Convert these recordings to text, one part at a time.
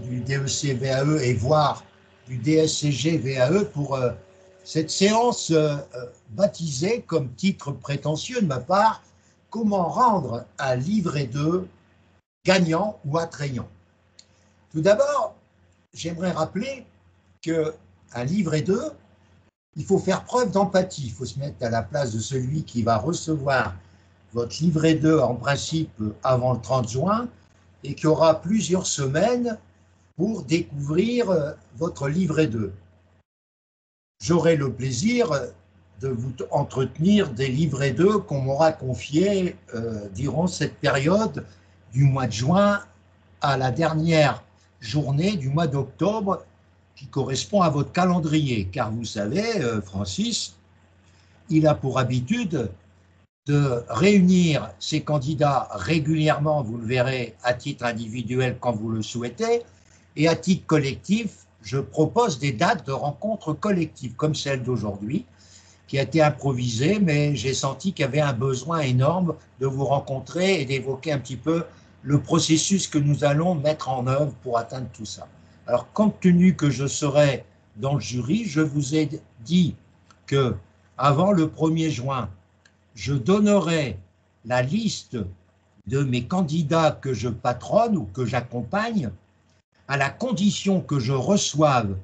du DEC-VAE et voire du DSCG-VAE pour cette séance baptisée comme titre prétentieux de ma part, comment rendre un livret 2 gagnant ou attrayant. Tout d'abord, j'aimerais rappeler qu'un livret 2, il faut faire preuve d'empathie, il faut se mettre à la place de celui qui va recevoir votre livret 2 en principe avant le 30 juin et qui aura plusieurs semaines pour découvrir votre livret 2. J'aurai le plaisir de vous entretenir des livrets 2 qu'on m'aura confiés durant cette période du mois de juin à la dernière journée du mois d'octobre qui correspond à votre calendrier. Car vous savez, Francis, il a pour habitude de réunir ses candidats régulièrement, vous le verrez, à titre individuel quand vous le souhaitez, et à titre collectif, je propose des dates de rencontres collectives, comme celle d'aujourd'hui, qui a été improvisée, mais j'ai senti qu'il y avait un besoin énorme de vous rencontrer et d'évoquer un petit peu le processus que nous allons mettre en œuvre pour atteindre tout ça. Alors, compte tenu que je serai dans le jury, je vous ai dit que avant le 1er juin, je donnerai la liste de mes candidats que je patronne ou que j'accompagne à la condition que je reçoive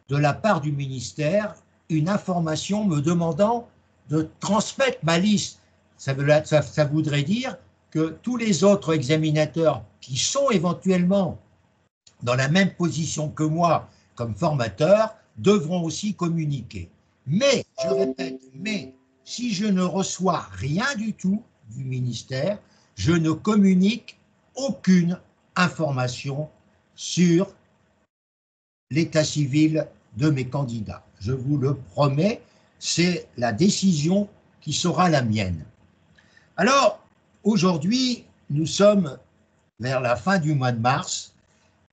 de la part du ministère une information me demandant de transmettre ma liste. Ça voudrait dire que tous les autres examinateurs qui sont éventuellement dans la même position que moi comme formateur devront aussi communiquer. Mais, je répète, mais si je ne reçois rien du tout du ministère, je ne communique aucune information sur l'état civil de mes candidats. Je vous le promets, c'est la décision qui sera la mienne. Alors, aujourd'hui, nous sommes vers la fin du mois de mars.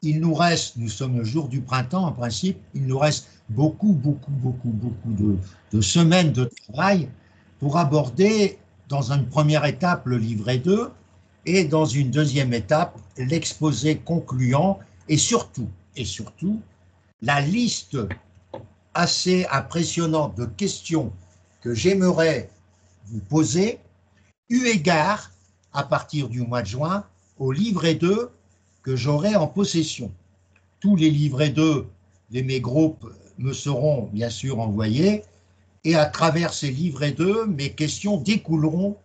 Il nous reste, nous sommes le jour du printemps en principe, il nous reste beaucoup de semaines de travail pour aborder dans une première étape le livret 2 et dans une deuxième étape l'exposé concluant et surtout, la liste assez impressionnante de questions que j'aimerais vous poser, eu égard à partir du mois de juin au livret 2 que j'aurai en possession. Tous les livrets 2 de mes groupes me seront bien sûr envoyés et à travers ces livrets 2, mes questions découleront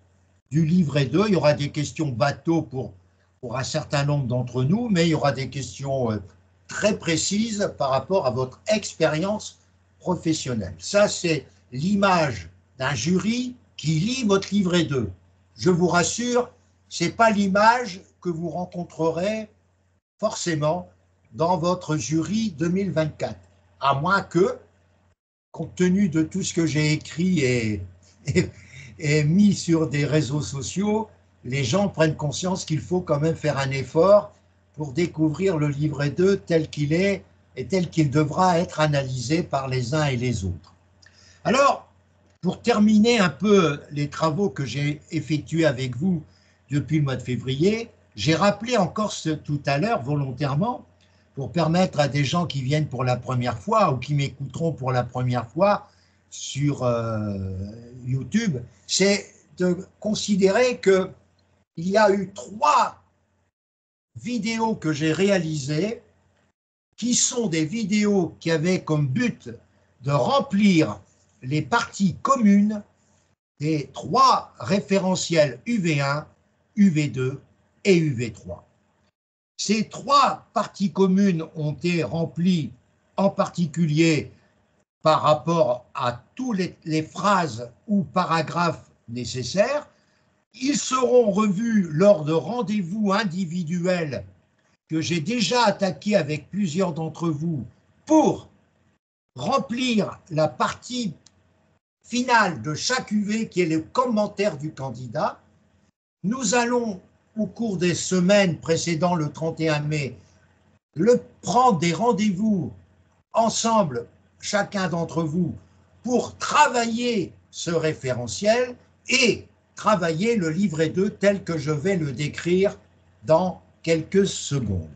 du livret 2. Il y aura des questions bateau pour un certain nombre d'entre nous, mais il y aura des questions très précises par rapport à votre expérience professionnelle. Ça, c'est l'image d'un jury qui lit votre livret 2. Je vous rassure, ce n'est pas l'image que vous rencontrerez forcément dans votre jury 2024, à moins que, compte tenu de tout ce que j'ai écrit et mis sur des réseaux sociaux, les gens prennent conscience qu'il faut quand même faire un effort pour découvrir le livret 2 tel qu'il est et tel qu'il devra être analysé par les uns et les autres. Alors, pour terminer un peu les travaux que j'ai effectués avec vous depuis le mois de février, j'ai rappelé encore tout à l'heure volontairement pour permettre à des gens qui viennent pour la première fois ou qui m'écouteront pour la première fois sur YouTube, c'est de considérer qu'il y a eu 3 vidéos que j'ai réalisées qui sont des vidéos qui avaient comme but de remplir les parties communes des 3 référentiels UV1, UV2 et UV3. Ces 3 parties communes ont été remplies en particulier par rapport à toutes les phrases ou paragraphes nécessaires. Ils seront revus lors de rendez-vous individuels que j'ai déjà attaqués avec plusieurs d'entre vous pour remplir la partie finale de chaque UV qui est le commentaire du candidat. Nous allons, au cours des semaines précédant le 31 mai, prendre des rendez-vous ensemble, chacun d'entre vous, pour travailler ce référentiel et travailler le livret 2 tel que je vais le décrire dans quelques secondes.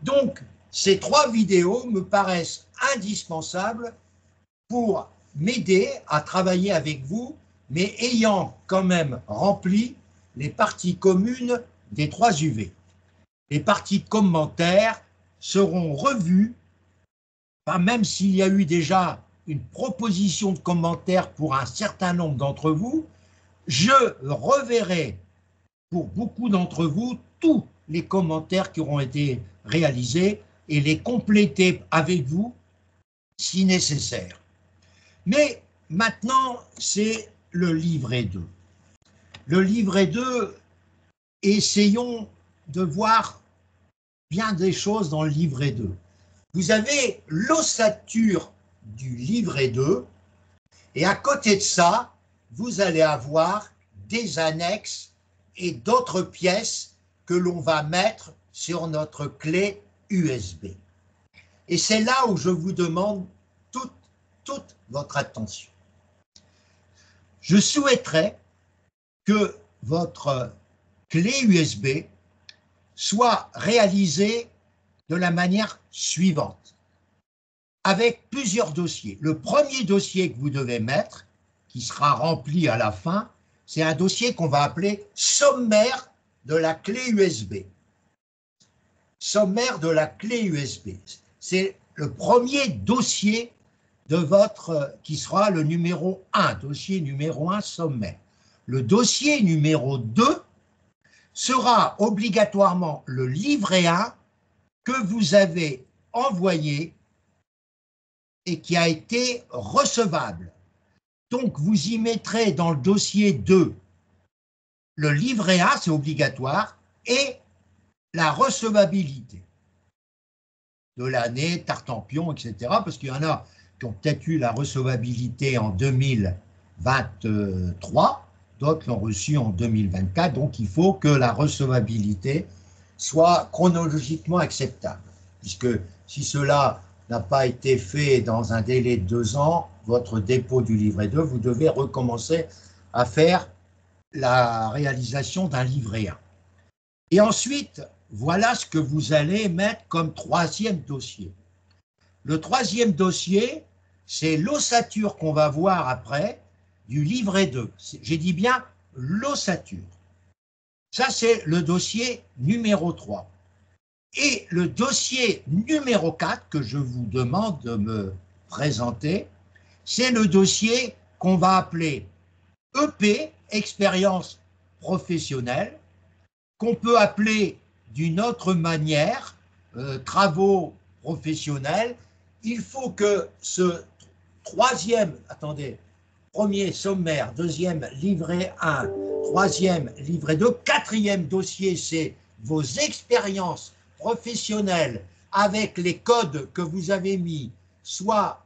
Donc, Ces 3 vidéos me paraissent indispensables pour m'aider à travailler avec vous, mais ayant quand même rempli les parties communes des 3 UV. Les parties commentaires seront revues, même s'il y a eu déjà une proposition de commentaire pour un certain nombre d'entre vous, je reverrai pour beaucoup d'entre vous tous les commentaires qui auront été réalisés et les compléter avec vous si nécessaire. Mais maintenant, c'est le livret 2. Le livret 2, essayons de voir bien des choses dans le livret 2. Vous avez l'ossature du livret 2 et à côté de ça, vous allez avoir des annexes et d'autres pièces que l'on va mettre sur notre clé USB. Et c'est là où je vous demande toute votre attention. Je souhaiterais que votre clé USB soit réalisée de la manière suivante, avec plusieurs dossiers. Le premier dossier que vous devez mettre, qui sera rempli à la fin, c'est un dossier qu'on va appeler sommaire de la clé USB. Sommaire de la clé USB. C'est le premier dossier de votre, qui sera le numéro 1, dossier numéro 1 sommaire. Le dossier numéro 2 sera obligatoirement le livret 1 que vous avez envoyé et qui a été recevable. Donc, vous y mettrez dans le dossier 2 le livret A, c'est obligatoire, et la recevabilité de l'année, Tartampion, etc. Parce qu'il y en a qui ont peut-être eu la recevabilité en 2023, d'autres l'ont reçu en 2024, donc il faut que la recevabilité soit chronologiquement acceptable. Puisque si cela n'a pas été fait dans un délai de 2 ans, votre dépôt du livret 2, vous devez recommencer à faire la réalisation d'un livret 1. Et ensuite, voilà ce que vous allez mettre comme 3e dossier. Le 3e dossier, c'est l'ossature qu'on va voir après du livret 2. J'ai dit bien l'ossature. Ça, c'est le dossier numéro 3. Et le dossier numéro 4 que je vous demande de me présenter, c'est le dossier qu'on va appeler EP, expérience professionnelle, qu'on peut appeler d'une autre manière, travaux professionnels. Il faut que ce 3e, attendez, premier sommaire, 2e livret 1, 3e livret 2, 4e dossier, c'est vos expériences professionnelles avec les codes que vous avez mis, soit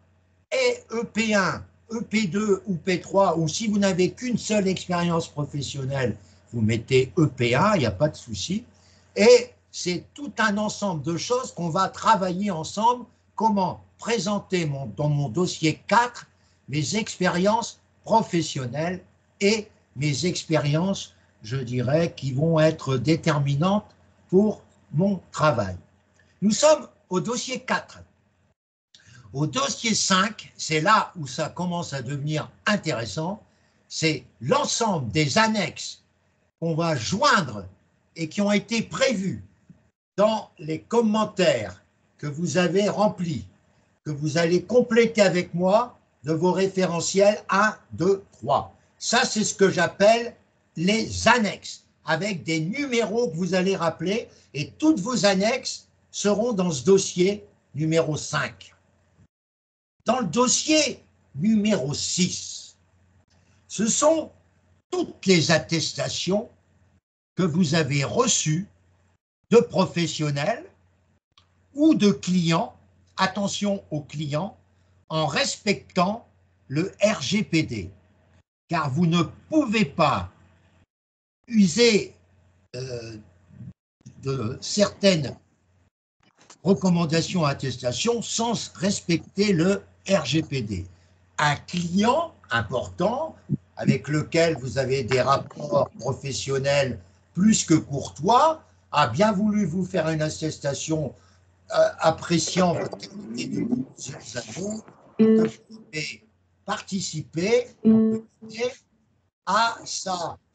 EP1, EP2 ou P3, ou si vous n'avez qu'une seule expérience professionnelle, vous mettez EP1, il n'y a pas de souci. Et c'est tout un ensemble de choses qu'on va travailler ensemble, comment présenter dans mon dossier 4 mes expériences professionnelles et mes expériences, je dirais, qui vont être déterminantes pour mon travail. Nous sommes au dossier 4. Au dossier 5, c'est là où ça commence à devenir intéressant, c'est l'ensemble des annexes qu'on va joindre et qui ont été prévues dans les commentaires que vous avez remplis, que vous allez compléter avec moi de vos référentiels 1, 2, 3. Ça, c'est ce que j'appelle les annexes, avec des numéros que vous allez rappeler, et toutes vos annexes seront dans ce dossier numéro 5. Dans le dossier numéro 6, ce sont toutes les attestations que vous avez reçues de professionnels ou de clients, attention aux clients, en respectant le RGPD, car vous ne pouvez pas user de certaines recommandations, attestations sans respecter le RGPD. Un client important avec lequel vous avez des rapports professionnels plus que courtois a bien voulu vous faire une attestation appréciant votre qualité de plusieurs années, que vous pouvez participer à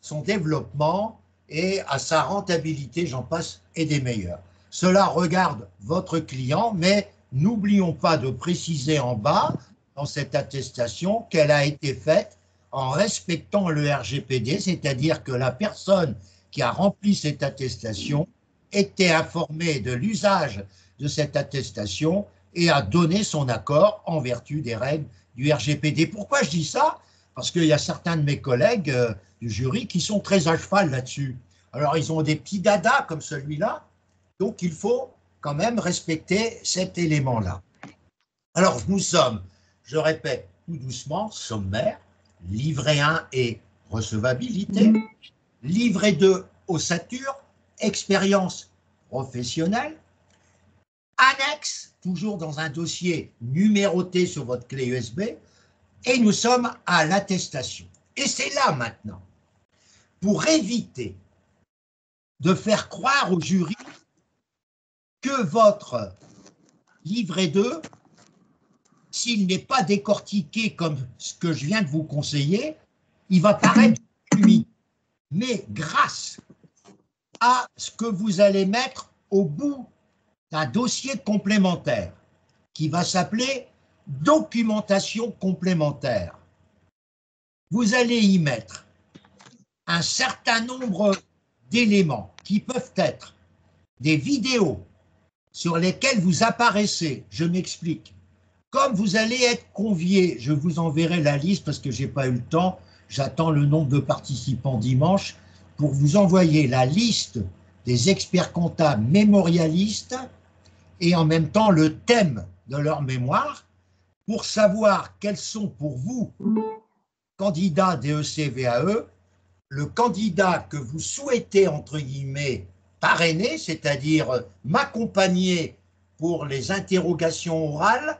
son développement et à sa rentabilité, j'en passe, et des meilleurs. Cela regarde votre client, mais n'oublions pas de préciser en bas, dans cette attestation, qu'elle a été faite en respectant le RGPD, c'est-à-dire que la personne qui a rempli cette attestation était informée de l'usage de cette attestation et a donné son accord en vertu des règles du RGPD. Pourquoi je dis ça? Parce qu'il y a certains de mes collègues du jury qui sont très à cheval là-dessus. Alors, ils ont des petits dadas comme celui-là, donc il faut quand même respecter cet élément-là. Alors, nous sommes, je répète tout doucement, sommaire, livret 1 et recevabilité, livret 2 ossature, expérience professionnelle, annexe, toujours dans un dossier numéroté sur votre clé USB, et nous sommes à l'attestation. Et c'est là maintenant, pour éviter de faire croire au jury que votre livret 2, s'il n'est pas décortiqué comme ce que je viens de vous conseiller, il va paraître humide. Mais grâce à ce que vous allez mettre au bout d'un dossier complémentaire qui va s'appeler documentation complémentaire, vous allez y mettre un certain nombre d'éléments qui peuvent être des vidéos sur lesquelles vous apparaissez. Je m'explique. Comme vous allez être convié, je vous enverrai la liste parce que je n'ai pas eu le temps, j'attends le nombre de participants dimanche, pour vous envoyer la liste des experts comptables mémorialistes et en même temps le thème de leur mémoire pour savoir quels sont pour vous, candidats DEC-VAE, le candidat que vous souhaitez, entre guillemets, parrainer, c'est-à-dire m'accompagner pour les interrogations orales,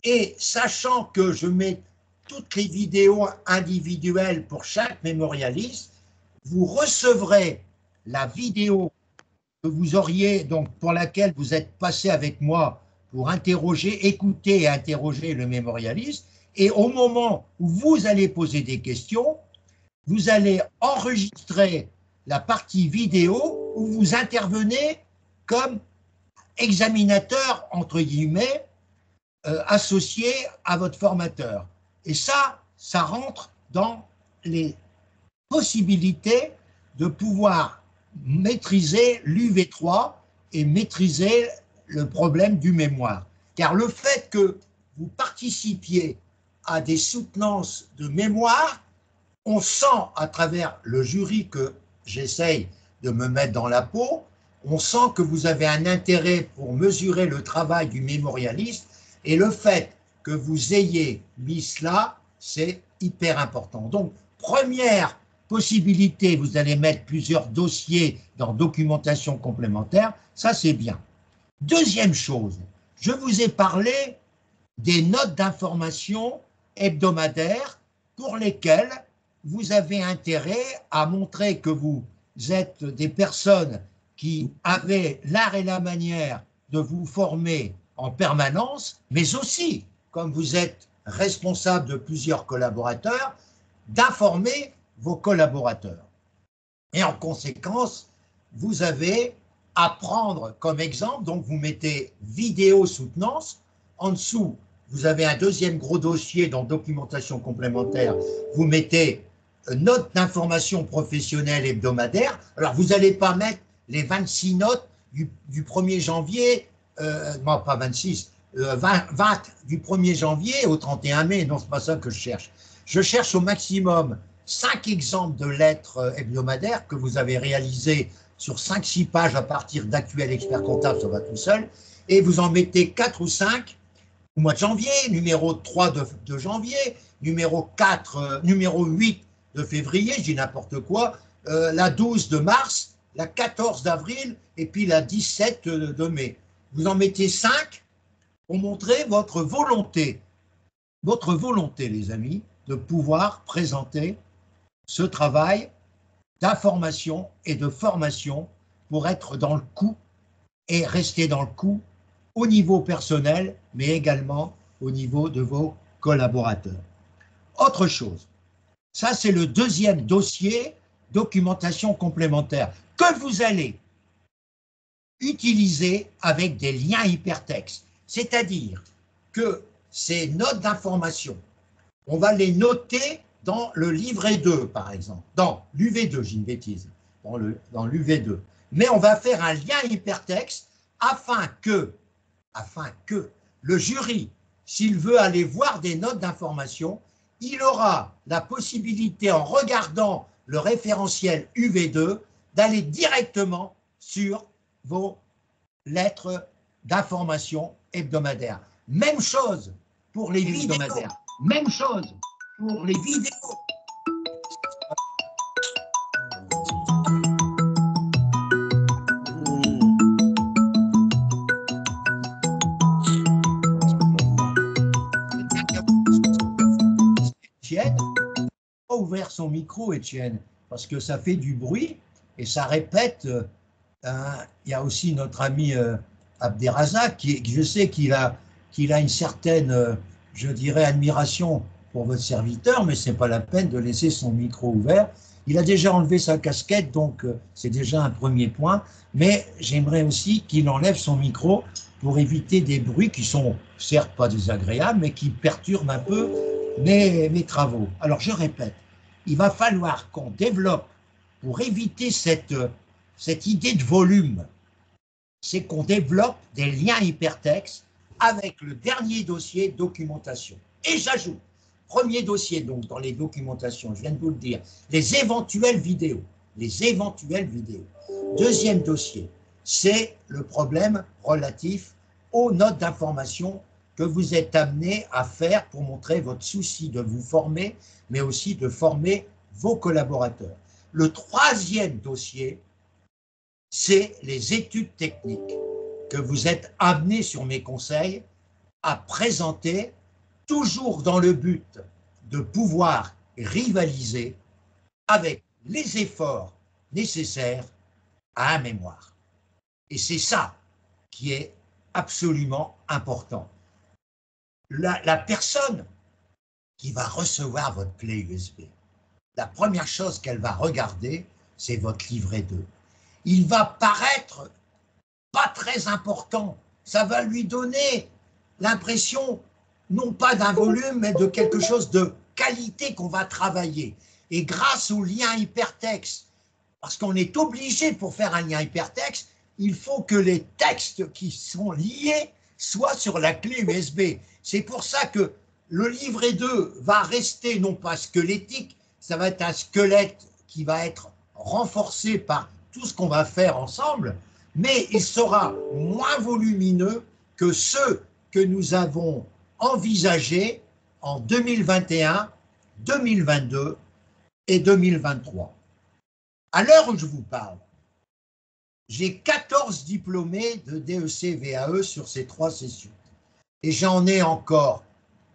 et sachant que je mets toutes les vidéos individuelles pour chaque mémorialiste, vous recevrez la vidéo que vous auriez, donc pour laquelle vous êtes passé avec moi pour interroger, écouter et interroger le mémorialiste, et au moment où vous allez poser des questions, vous allez enregistrer la partie vidéo où vous intervenez comme examinateur, entre guillemets, associé à votre formateur. Et ça rentre dans les possibilités de pouvoir maîtriser l'UV3 et maîtriser le problème du mémoire. Car le fait que vous participiez à des soutenances de mémoire, on sent à travers le jury que j'essaye de me mettre dans la peau, on sent que vous avez un intérêt pour mesurer le travail du mémorialiste, et le fait que vous ayez mis cela, c'est hyper important. Donc, première possibilité, vous allez mettre plusieurs dossiers dans documentation complémentaire, ça c'est bien. Deuxième chose, je vous ai parlé des notes d'information hebdomadaires pour lesquelles vous avez intérêt à montrer que vous êtes des personnes qui avaient l'art et la manière de vous former en permanence, mais aussi, comme vous êtes responsable de plusieurs collaborateurs, d'informer vos collaborateurs. Et en conséquence, vous avez à prendre comme exemple, donc vous mettez vidéo soutenance, en dessous, vous avez un deuxième gros dossier dans documentation complémentaire, vous mettez notes d'information professionnelle hebdomadaire. Alors, vous n'allez pas mettre les 26 notes du 1er janvier, non, pas 26, 20 du 1er janvier au 31 mai, non, c'est pas ça que je cherche. Je cherche au maximum 5 exemples de lettres hebdomadaires que vous avez réalisées sur 5-6 pages à partir d'actuels experts comptables, ça va tout seul, et vous en mettez 4 ou 5 au mois de janvier, numéro 3 de janvier, numéro 8 de février, je dis n'importe quoi, la 12 de mars, la 14 d'avril et puis la 17 de mai. Vous en mettez 5 pour montrer votre volonté, les amis, de pouvoir présenter ce travail d'information et de formation pour être dans le coup et rester dans le coup au niveau personnel, mais également au niveau de vos collaborateurs. Autre chose, ça c'est le deuxième dossier, documentation complémentaire, que vous allez utiliser avec des liens hypertextes. C'est-à-dire que ces notes d'information, on va les noter dans le livret 2, par exemple, dans l'UV2, j'ai une bêtise, dans l'UV2. Mais on va faire un lien hypertexte afin que le jury, s'il veut aller voir des notes d'information, il aura la possibilité, en regardant le référentiel UV2, d'aller directement sur vos lettres d'information hebdomadaires. Même chose pour les hebdomadaires. Même chose pour les vidéos. Étienne a ouvert son micro, Étienne, parce que ça fait du bruit et ça répète. Il y a aussi notre ami Abderrazak, qui je sais qu'il a une certaine, je dirais, admiration pour votre serviteur, mais ce n'est pas la peine de laisser son micro ouvert. Il a déjà enlevé sa casquette, donc c'est déjà un premier point, mais j'aimerais aussi qu'il enlève son micro pour éviter des bruits qui sont certes pas désagréables, mais qui perturbent un peu mes travaux. Alors je répète, il va falloir qu'on développe, pour éviter cette idée de volume, c'est qu'on développe des liens hypertextes avec le dernier dossier documentation. Et j'ajoute, premier dossier donc dans les documentations, je viens de vous le dire, les éventuelles vidéos. Deuxième dossier, c'est le problème relatif aux notes d'information que vous êtes amené à faire pour montrer votre souci de vous former, mais aussi de former vos collaborateurs. Le troisième dossier, c'est les études techniques que vous êtes amenés sur mes conseils à présenter, toujours dans le but de pouvoir rivaliser avec les efforts nécessaires à un mémoire. Et c'est ça qui est absolument important. La personne qui va recevoir votre clé USB, la première chose qu'elle va regarder, c'est votre livret 2. Il va paraître pas très important. Ça va lui donner l'impression, non pas d'un volume, mais de quelque chose de qualité qu'on va travailler. Et grâce au lien hypertexte, parce qu'on est obligé pour faire un lien hypertexte, il faut que les textes qui sont liés soient sur la clé USB. C'est pour ça que le livret 2 va rester non pas squelettique, ça va être un squelette qui va être renforcé par tout ce qu'on va faire ensemble, mais il sera moins volumineux que ceux que nous avons envisagés en 2021, 2022 et 2023. À l'heure où je vous parle, j'ai 14 diplômés de DEC VAE sur ces 3 sessions. Et j'en ai encore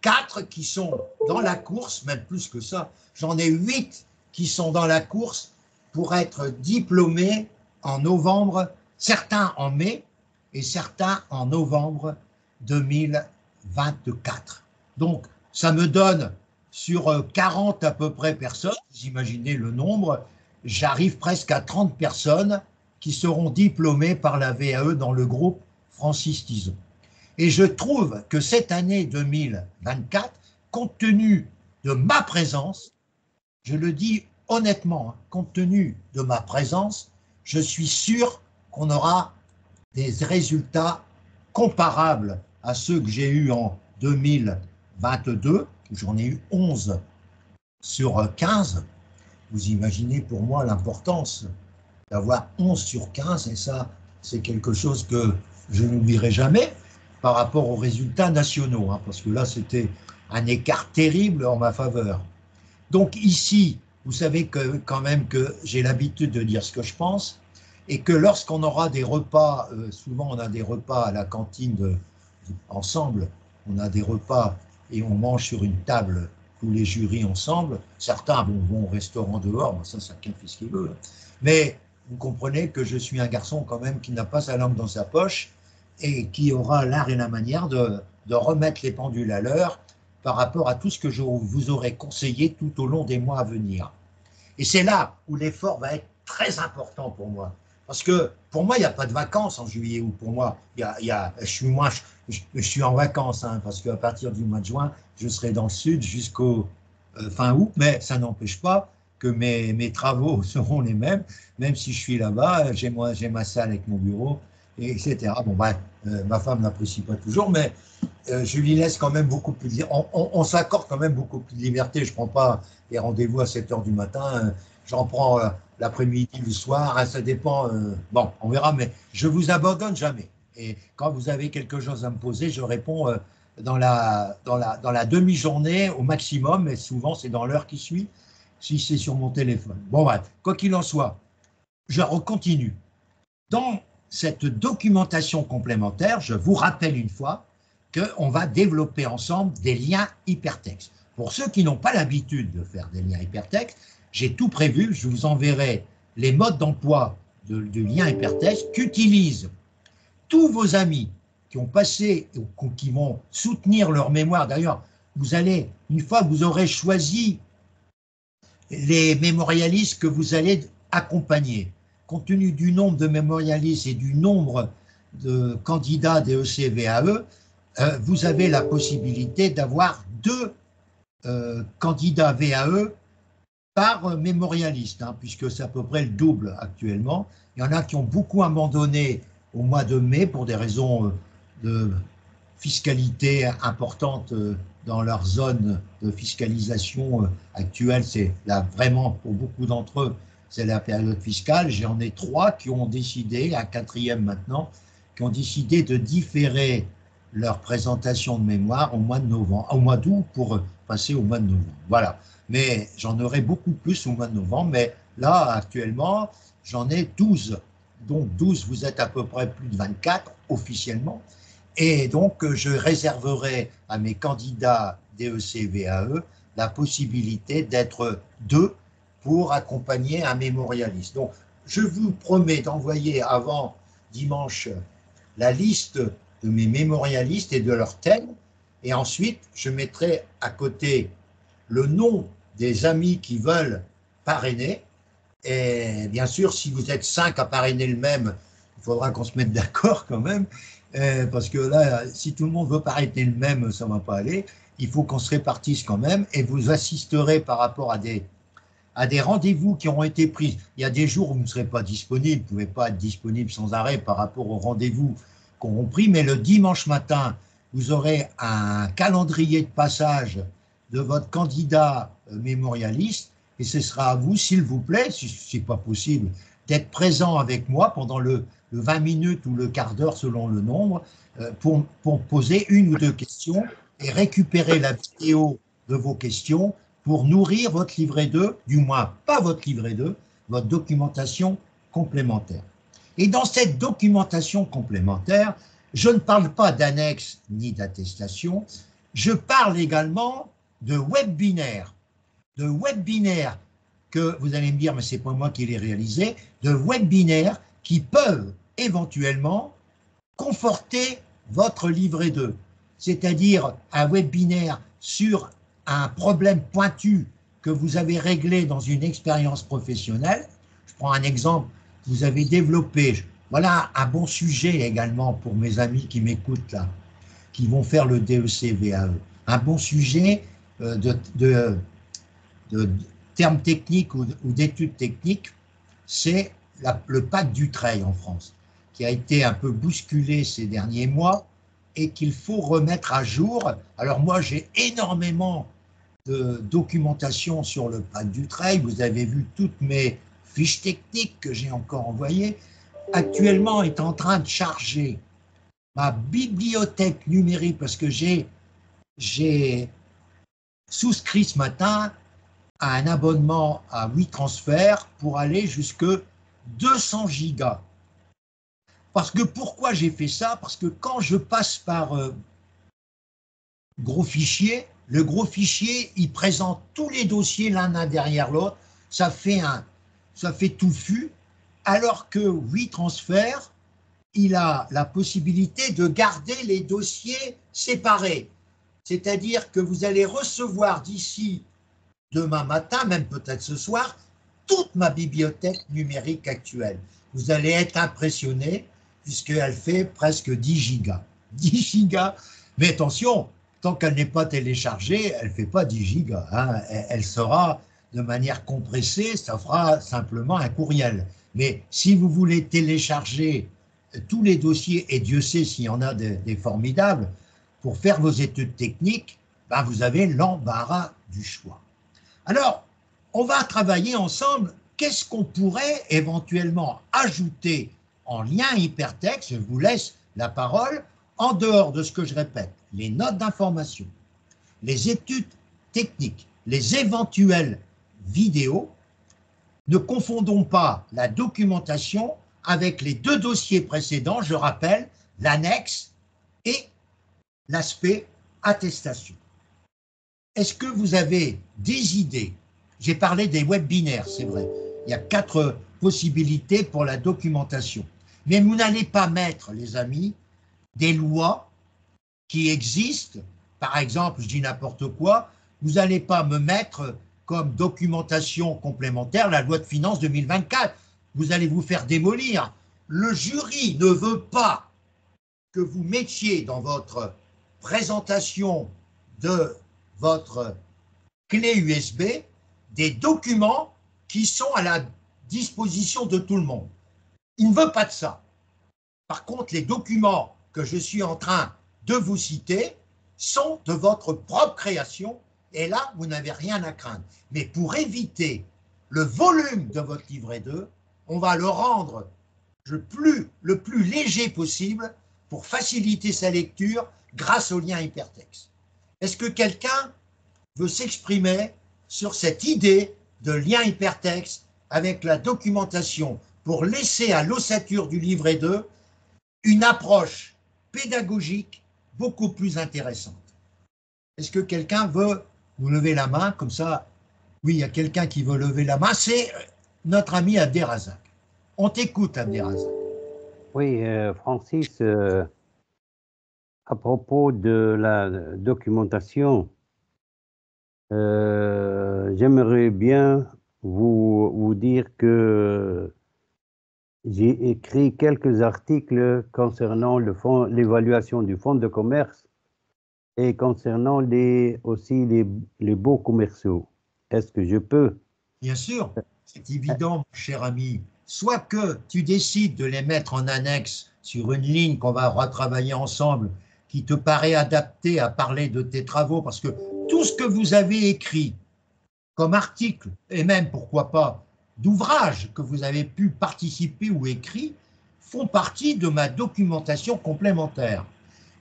4 qui sont dans la course, même plus que ça. J'en ai 8 qui sont dans la course pour être diplômés en novembre, certains en mai et certains en novembre 2024. Donc, ça me donne sur 40 à peu près personnes, vous imaginez le nombre, j'arrive presque à 30 personnes qui seront diplômées par la VAE dans le groupe Francis Tison. Et je trouve que cette année 2024, compte tenu de ma présence, je le dis honnêtement, compte tenu de ma présence, je suis sûr qu'on aura des résultats comparables à ceux que j'ai eus en 2022, où j'en ai eu 11 sur 15. Vous imaginez pour moi l'importance d'avoir 11 sur 15, et ça, c'est quelque chose que je n'oublierai jamais par rapport aux résultats nationaux, hein, parce que là, c'était un écart terrible en ma faveur. Donc ici, vous savez que, quand même que j'ai l'habitude de dire ce que je pense, et que lorsqu'on aura des repas, souvent on a des repas à la cantine ensemble, on a des repas et on mange sur une table tous les jurys ensemble, certains vont au restaurant dehors, bon, ça chacun fait ce qu'il veut, mais vous comprenez que je suis un garçon quand même qui n'a pas sa langue dans sa poche, et qui aura l'art et la manière de remettre les pendules à l'heure par rapport à tout ce que je vous aurai conseillé tout au long des mois à venir. Et c'est là où l'effort va être très important pour moi. Parce que pour moi, il n'y a pas de vacances en juillet août. Pour moi, je suis en vacances, hein, parce qu'à partir du mois de juin, je serai dans le sud jusqu'au fin août, mais ça n'empêche pas que mes travaux seront les mêmes, même si je suis là-bas, j'ai ma salle avec mon bureau, etc. Bon, bah, ma femme n'apprécie pas toujours, mais je lui laisse quand même beaucoup plus de on s'accorde quand même beaucoup plus de liberté. Je ne prends pas les rendez-vous à 7 heures du matin, j'en prends l'après-midi, le soir, hein, ça dépend. Bon, on verra, mais je vous abandonne jamais. Et quand vous avez quelque chose à me poser, je réponds dans la demi-journée au maximum, mais souvent c'est dans l'heure qui suit, si c'est sur mon téléphone. Bon, bref, quoi qu'il en soit, je continue. Dans cette documentation complémentaire, je vous rappelle une fois qu'on va développer ensemble des liens hypertextes. Pour ceux qui n'ont pas l'habitude de faire des liens hypertextes, j'ai tout prévu, je vous enverrai les modes d'emploi de liens hypertextes qu'utilisent tous vos amis qui ont passé ou qui vont soutenir leur mémoire. D'ailleurs, vous allez, une fois que vous aurez choisi les mémorialistes que vous allez accompagner, compte tenu du nombre de mémorialistes et du nombre de candidats des ECVAE, vous avez la possibilité d'avoir 2 candidats VAE par mémorialiste, hein, puisque c'est à peu près le double actuellement. Il y en a qui ont beaucoup abandonné au mois de mai pour des raisons de fiscalité importante dans leur zone de fiscalisation actuelle. C'est là vraiment, pour beaucoup d'entre eux, c'est la période fiscale. J'en ai 3 qui ont décidé, un 4e maintenant, qui ont décidé de différer leur présentation de mémoire au mois de novembre, au mois d'août pour passer au mois de novembre. Voilà. Mais j'en aurai beaucoup plus au mois de novembre. Mais là, actuellement, j'en ai 12. Donc 12, vous êtes à peu près plus de 24 officiellement. Et donc, je réserverai à mes candidats DEC-VAE la possibilité d'être 2 pour accompagner un mémorialiste. Donc, je vous promets d'envoyer avant dimanche la liste de mes mémorialistes et de leurs thèmes. Et ensuite, je mettrai à côté le nom des amis qui veulent parrainer. Et bien sûr, si vous êtes 5 à parrainer le même, il faudra qu'on se mette d'accord quand même. Parce que là, si tout le monde veut parrainer le même, ça ne va pas aller. Il faut qu'on se répartisse quand même. Et vous assisterez par rapport à des rendez-vous qui auront été pris. Il y a des jours où vous ne serez pas disponible, vous ne pouvez pas être disponible sans arrêt par rapport aux rendez-vous qu'auront pris, mais le dimanche matin, vous aurez un calendrier de passage de votre candidat mémorialiste, et ce sera à vous, s'il vous plaît, si ce n'est pas possible, d'être présent avec moi pendant le 20 minutes ou le quart d'heure selon le nombre, pour poser 1 ou 2 questions et récupérer la vidéo de vos questions pour nourrir votre livret 2, du moins pas votre livret 2, votre documentation complémentaire. Et dans cette documentation complémentaire, je ne parle pas d'annexe ni d'attestation, je parle également de webinaires que vous allez me dire, mais c'est pas moi qui les réalisé, de webinaires qui peuvent éventuellement conforter votre livret 2, c'est-à-dire un webinaire sur un problème pointu que vous avez réglé dans une expérience professionnelle. Je prends un exemple, vous avez développé, voilà un bon sujet également pour mes amis qui m'écoutent là, qui vont faire le DEC-VAE, un bon sujet de termes techniques ou d'études techniques, c'est le pacte Dutreil en France, qui a été un peu bousculé ces derniers mois et qu'il faut remettre à jour. Alors moi, j'ai énormément de documentation sur le pacte Dutreil. Vous avez vu toutes mes fiches techniques que j'ai encore envoyées. Actuellement, est en train de charger ma bibliothèque numérique parce que j'ai souscrit ce matin à un abonnement à WeTransfer pour aller jusque 200 gigas. Parce que pourquoi j'ai fait ça? Parce que quand je passe par gros fichier, le gros fichier, il présente tous les dossiers l'un derrière l'autre, ça fait touffu, alors que WeTransfer, il a la possibilité de garder les dossiers séparés. C'est-à-dire que vous allez recevoir d'ici demain matin, même peut-être ce soir, toute ma bibliothèque numérique actuelle. Vous allez être impressionné puisqu'elle fait presque 10 gigas. 10 gigas, mais attention, tant qu'elle n'est pas téléchargée, elle ne fait pas 10 gigas. Hein. Elle sera de manière compressée, ça fera simplement un courriel. Mais si vous voulez télécharger tous les dossiers, et Dieu sait s'il y en a des formidables, pour faire vos études techniques, ben vous avez l'embarras du choix. Alors, on va travailler ensemble, qu'est-ce qu'on pourrait éventuellement ajouter en lien hypertexte, je vous laisse la parole, en dehors de ce que je répète, les notes d'information, les études techniques, les éventuelles vidéos. Ne confondons pas la documentation avec les deux dossiers précédents, je rappelle, l'annexe et l'aspect attestation. Est-ce que vous avez des idées? J'ai parlé des webinaires, c'est vrai. Il y a 4 possibilités pour la documentation. Mais vous n'allez pas mettre, les amis, des lois qui existent. Par exemple, je dis n'importe quoi, vous n'allez pas me mettre comme documentation complémentaire la loi de finances 2024. Vous allez vous faire démolir. Le jury ne veut pas que vous mettiez dans votre présentation de votre clé USB des documents qui sont à la disposition de tout le monde. Il ne veut pas de ça. Par contre, les documents que je suis en train de vous citer sont de votre propre création et là, vous n'avez rien à craindre. Mais pour éviter le volume de votre livret 2, on va le rendre le plus léger possible pour faciliter sa lecture grâce au lien hypertexte. Est-ce que quelqu'un veut s'exprimer sur cette idée de lien hypertexte avec la documentation pour laisser à l'ossature du livret 2 une approche pédagogique beaucoup plus intéressante? Est-ce que quelqu'un veut vous lever la main comme ça? Oui, il y a quelqu'un qui veut lever la main, c'est notre ami Abderrazak. On t'écoute, Abderrazak. Oui, Francis, à propos de la documentation, j'aimerais bien vous dire que j'ai écrit quelques articles concernant l'évaluation du fonds de commerce et concernant aussi les baux commerciaux. Est-ce que je peux? Bien sûr, c'est évident, mon cher ami. Soit que tu décides de les mettre en annexe sur une ligne qu'on va retravailler ensemble, qui te paraît adaptée à parler de tes travaux, parce que tout ce que vous avez écrit comme article, et même, pourquoi pas, d'ouvrages que vous avez pu participer ou écrits, font partie de ma documentation complémentaire.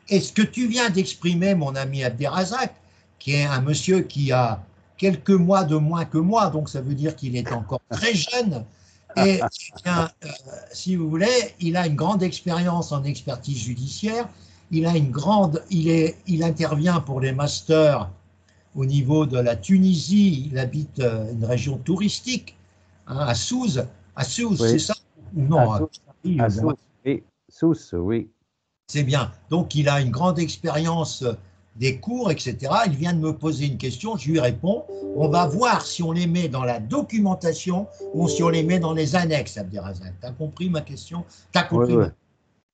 Et ce que tu viens d'exprimer, mon ami Abderrazak, qui est un monsieur qui a quelques mois de moins que moi, donc ça veut dire qu'il est encore très jeune, et bien, si vous voulez, il a une grande expérience en expertise judiciaire, il intervient pour les masters au niveau de la Tunisie, il habite une région touristique, hein, à Sousse, oui. C'est ça? Non, à Sousse, oui. Sousse, oui. C'est bien. Donc, il a une grande expérience des cours, etc. Il vient de me poser une question, je lui réponds. On va voir si on les met dans la documentation ou si on les met dans les annexes, Abderrazak. Tu as compris ma question? Tu as compris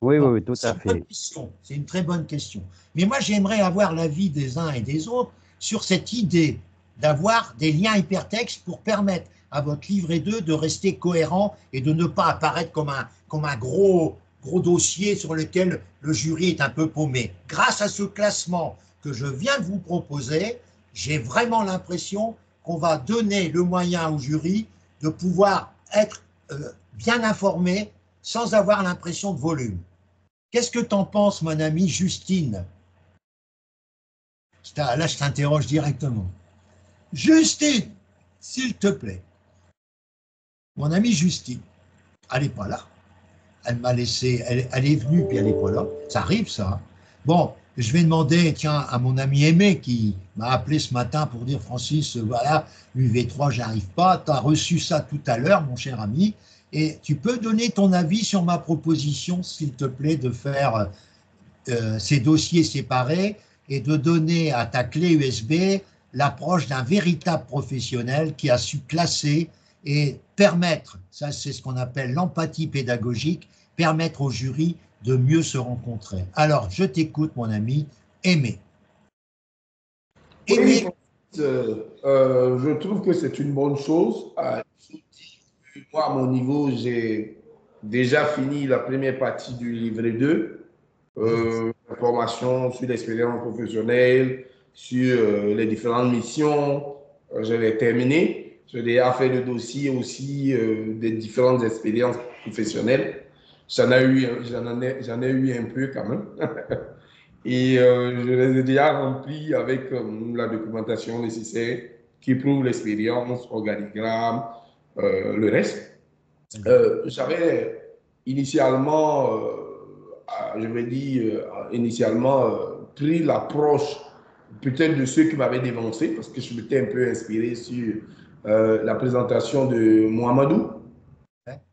oui, tout à fait. C'est une très bonne question. Mais moi, j'aimerais avoir l'avis des uns et des autres sur cette idée d'avoir des liens hypertextes pour permettre à votre livret 2 de rester cohérent et de ne pas apparaître comme un gros dossier sur lequel le jury est un peu paumé. Grâce à ce classement que je viens de vous proposer, j'ai vraiment l'impression qu'on va donner le moyen au jury de pouvoir être bien informé sans avoir l'impression de volume. Qu'est-ce que tu en penses, mon amie Justine? Là, je t'interroge directement. Justine, s'il te plaît. Mon amie Justine, elle n'est pas là. Elle m'a laissé, elle est venue puis elle n'est pas là. Ça arrive, ça. Bon, je vais demander, tiens, à mon ami Aimé qui m'a appelé ce matin pour dire, Francis, voilà, UV3, j'arrive pas. Tu as reçu ça tout à l'heure, mon cher ami. Et tu peux donner ton avis sur ma proposition, s'il te plaît, de faire ces dossiers séparés et de donner à ta clé USB l'approche d'un véritable professionnel qui a su classer et permettre, ça c'est ce qu'on appelle l'empathie pédagogique, permettre au jury de mieux se rencontrer. Alors, je t'écoute, mon ami, Aimé. Oui, je trouve que c'est une bonne chose. Moi, à mon niveau, j'ai déjà fini la première partie du livret 2, information sur l'expérience professionnelle, sur les différentes missions. Je l'ai terminé. J'ai déjà fait le dossier aussi des différentes expériences professionnelles. J'en ai eu un peu quand même. Et je les ai déjà remplis avec la documentation nécessaire qui prouve l'expérience, organigramme, le reste. J'avais initialement, je vais dire, pris l'approche peut-être de ceux qui m'avaient dévancé, parce que je m'étais un peu inspiré sur la présentation de Mohamedou.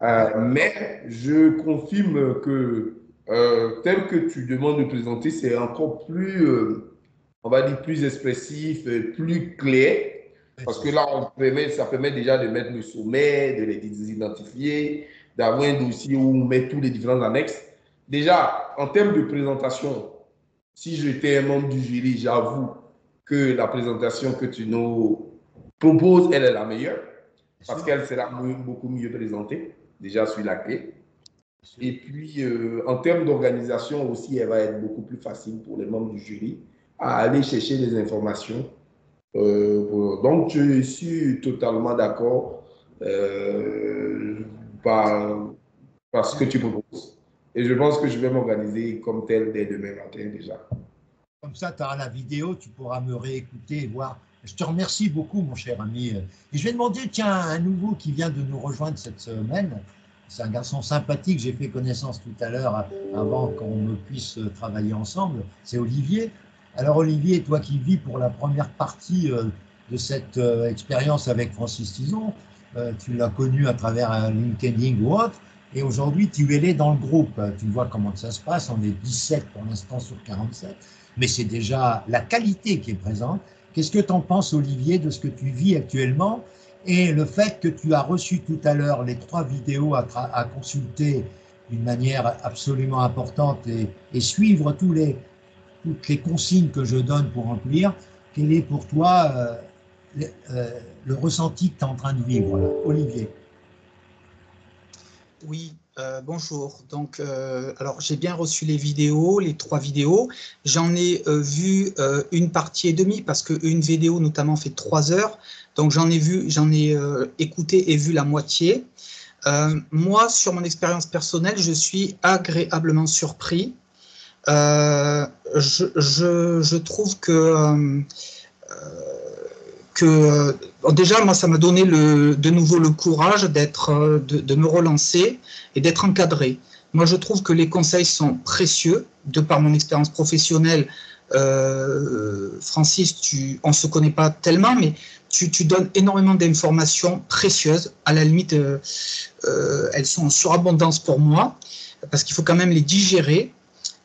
Mais je confirme que tel que tu demandes de présenter, c'est encore plus, on va dire, plus expressif, plus clair. Parce que là, ça permet déjà de mettre le sommet, de les identifier, d'avoir un dossier où on met tous les différents annexes. Déjà, en termes de présentation, si j'étais un membre du jury, j'avoue que la présentation que tu nous proposes, elle est la meilleure, parce qu'elle sera beaucoup mieux présentée, déjà sur la clé. Et puis, en termes d'organisation aussi, elle va être beaucoup plus facile pour les membres du jury à aller chercher les informations. Donc, je suis totalement d'accord par ce que tu proposes. Et je pense que je vais m'organiser comme tel dès demain matin déjà. Comme ça, tu auras la vidéo, tu pourras me réécouter et voir. Je te remercie beaucoup, mon cher ami. Et je vais demander, tiens, un nouveau qui vient de nous rejoindre cette semaine. C'est un garçon sympathique, j'ai fait connaissance tout à l'heure avant qu'on ne puisse travailler ensemble. C'est Olivier. Alors Olivier, toi qui vis pour la première partie de cette expérience avec Francis Tison, tu l'as connu à travers LinkedIn ou autre, et aujourd'hui tu es là dans le groupe. Tu vois comment ça se passe, on est 17 pour l'instant sur 47, mais c'est déjà la qualité qui est présente. Qu'est-ce que tu en penses, Olivier, de ce que tu vis actuellement et le fait que tu as reçu tout à l'heure les 3 vidéos à consulter d'une manière absolument importante et suivre toutes les consignes que je donne pour remplir? Quel est pour toi le ressenti que tu es en train de vivre, là, Olivier? Oui, bonjour. Donc, alors j'ai bien reçu les vidéos, les 3 vidéos. J'en ai vu une partie et demie parce qu'une vidéo notamment fait 3 heures. Donc j'en ai écouté et vu la moitié. Moi, sur mon expérience personnelle, je suis agréablement surpris. Je trouve que déjà, moi, ça m'a donné de nouveau le courage de me relancer et d'être encadré. Moi, je trouve que les conseils sont précieux, de par mon expérience professionnelle. Francis, on ne se connaît pas tellement, mais tu donnes énormément d'informations précieuses. À la limite, elles sont en surabondance pour moi, parce qu'il faut quand même les digérer.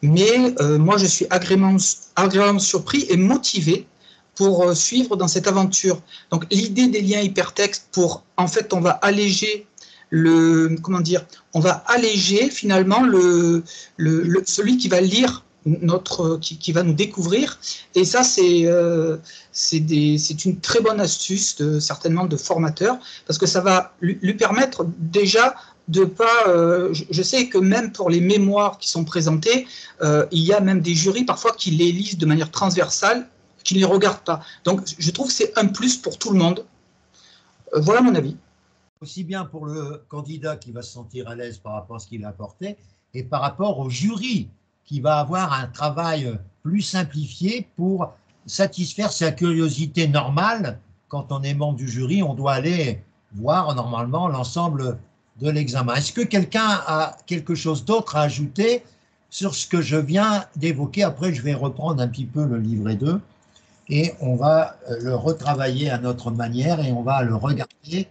Mais moi, je suis agréablement surpris et motivé pour suivre dans cette aventure. Donc, l'idée des liens hypertextes en fait, on va alléger on va alléger finalement celui qui va lire qui va nous découvrir. Et ça, c'est une très bonne astuce, certainement de formateur, parce que ça va lui permettre déjà de pas. Je sais que même pour les mémoires qui sont présentées, il y a même des jurys parfois qui les lisent de manière transversale, qui ne les regardent pas. Donc, je trouve que c'est un plus pour tout le monde. Voilà mon avis. Aussi bien pour le candidat qui va se sentir à l'aise par rapport à ce qu'il a apporté, et par rapport au jury qui va avoir un travail plus simplifié pour satisfaire sa curiosité normale. Quand on est membre du jury, on doit aller voir normalement l'ensemble de l'examen. Est-ce que quelqu'un a quelque chose d'autre à ajouter sur ce que je viens d'évoquer? Après, je vais reprendre un petit peu le livret 2 et on va le retravailler à notre manière et on va le regarder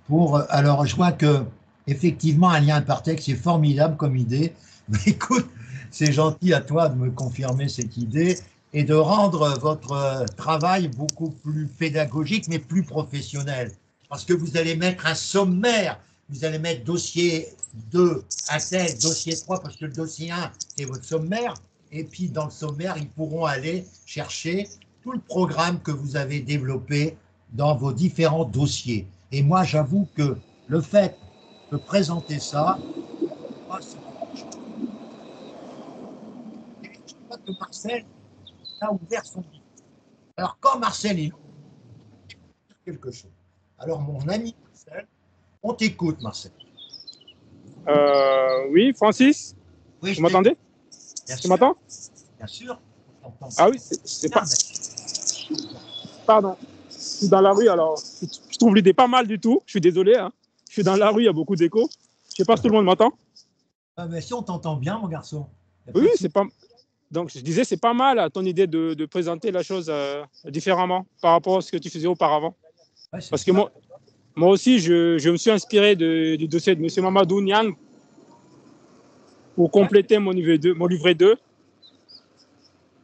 pour… Alors, je vois que effectivement, un lien hypertexte, c'est formidable comme idée. Mais écoute, c'est gentil à toi de me confirmer cette idée et de rendre votre travail beaucoup plus pédagogique, mais plus professionnel. Parce que vous allez mettre un sommaire, vous allez mettre dossier 2 à tel, dossier 3, parce que le dossier 1, c'est votre sommaire. Et puis, dans le sommaire, ils pourront aller chercher tout le programme que vous avez développé dans vos différents dossiers. Et moi, j'avoue que le fait de présenter ça, moi, c'est je crois que Marcel a ouvert son livre. Alors, quand Marcel est quelque chose. Alors, mon ami Marcel, on t'écoute, Marcel. Oui, Francis, Oui, vous m'entendez? Tu m'entends? Bien sûr. Ah oui, c'est pas... Pardon, je suis dans la rue, alors je trouve l'idée pas mal du tout. Je suis désolé, hein. Je suis dans la rue, il y a beaucoup d'écho. Je sais pas si tout le monde m'entend. Ah, mais si on t'entend bien, mon garçon. Oui, c'est pas... Donc, je disais, c'est pas mal ton idée de présenter la chose différemment par rapport à ce que tu faisais auparavant. Ouais, parce que moi aussi, je me suis inspiré du dossier de M. Mamadou Niane pour compléter mon livret 2.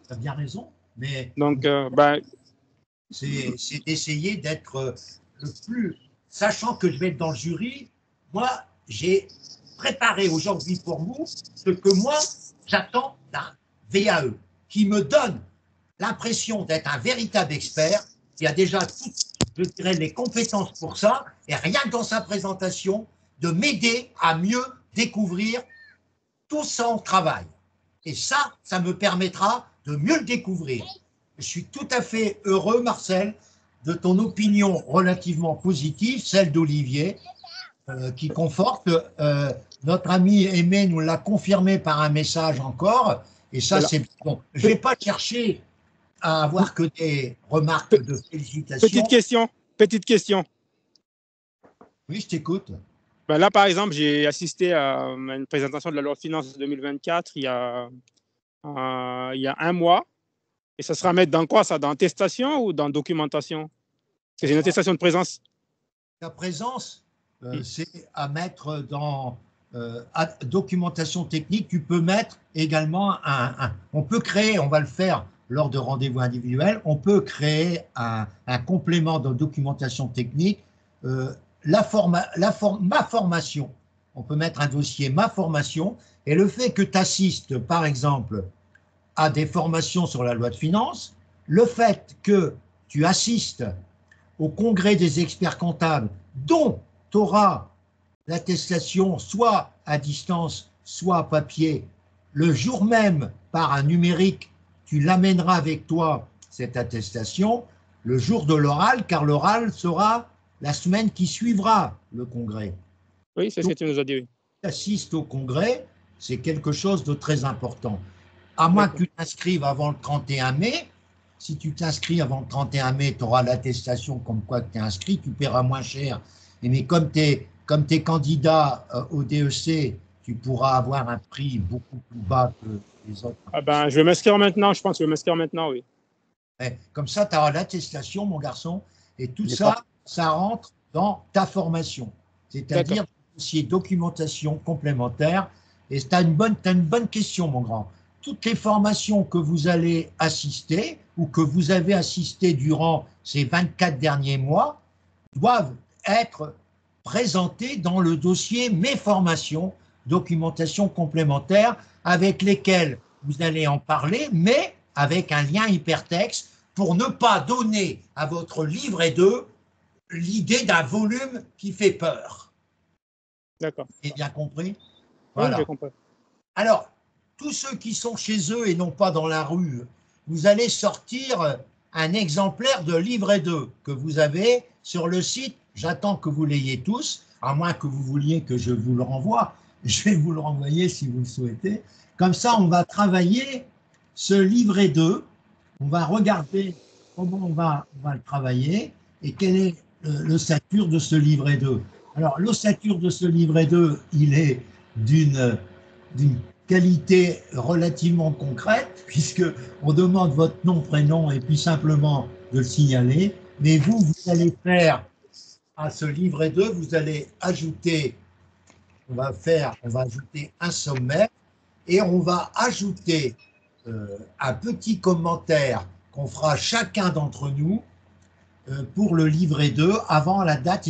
Tu as bien raison, mais donc, c'est d'essayer d'être le plus... Sachant que je vais être dans le jury, moi, j'ai préparé aujourd'hui pour vous ce que moi, j'attends d'un VAE, qui me donne l'impression d'être un véritable expert, qui a déjà toutes, je dirais, les compétences pour ça, et rien que dans sa présentation, de m'aider à mieux découvrir tout son travail. Et ça me permettra de mieux le découvrir. Je suis tout à fait heureux, Marcel, de ton opinion relativement positive, celle d'Olivier, qui conforte. Notre ami Aimé nous l'a confirmé par un message encore, et ça, voilà. C'est bon. Je ne vais pas chercher à avoir que des remarques de félicitations. Petite question. Oui, je t'écoute. Ben là, par exemple, j'ai assisté à une présentation de la loi de finances 2024 il y a un mois. Et ça sera à mettre dans quoi ça? Dans attestation ou dans documentation? C'est une attestation de présence. La présence, c'est à mettre dans documentation technique. Tu peux mettre également on peut créer, on va le faire lors de rendez-vous individuels, on peut créer un complément de documentation technique. Ma formation, on peut mettre un dossier ma formation, et le fait que tu assistes, par exemple, à des formations sur la loi de finances, le fait que tu assistes au congrès des experts comptables, dont tu auras l'attestation soit à distance, soit à papier, le jour même par un numérique, tu l'amèneras avec toi, cette attestation, le jour de l'oral, car l'oral sera la semaine qui suivra le congrès. Oui, c'est ce que tu nous as dit. Oui. Tu assistes au congrès, c'est quelque chose de très important. À moins que tu t'inscrives avant le 31 mai. Si tu t'inscris avant le 31 mai, tu auras l'attestation comme quoi tu es inscrit, tu paieras moins cher. Mais comme tu es candidat au DEC, tu pourras avoir un prix beaucoup plus bas que les autres. Ah ben, je vais m'inscrire maintenant, je pense que je vais m'inscrire maintenant, oui. Comme ça, tu auras l'attestation, mon garçon, et tout ça, ça rentre dans ta formation. C'est-à-dire dossier documentation complémentaire. Et tu as une bonne question, mon grand. Toutes les formations que vous allez assister ou que vous avez assisté durant ces 24 derniers mois doivent être présentées dans le dossier Mes formations, documentation complémentaire, avec lesquelles vous allez en parler, mais avec un lien hypertexte pour ne pas donner à votre livret 2 l'idée d'un volume qui fait peur. D'accord. Vous avez bien compris? Voilà. Oui, j'ai compris. Alors, tous ceux qui sont chez eux et non pas dans la rue, vous allez sortir un exemplaire de livret 2 que vous avez sur le site. J'attends que vous l'ayez tous, à moins que vous vouliez que je vous le renvoie. Je vais vous le renvoyer si vous le souhaitez. Comme ça, on va travailler ce livret 2. On va regarder comment on va le travailler et quelle est l'ossature de ce livret 2. Alors, l'ossature de ce livret 2, il est d'une qualité relativement concrète, puisqu'on demande votre nom, prénom, et puis simplement de le signaler. Mais vous allez faire à ce livret 2, vous allez ajouter on va ajouter un sommaire et on va ajouter un petit commentaire qu'on fera chacun d'entre nous pour le livret 2 avant la date,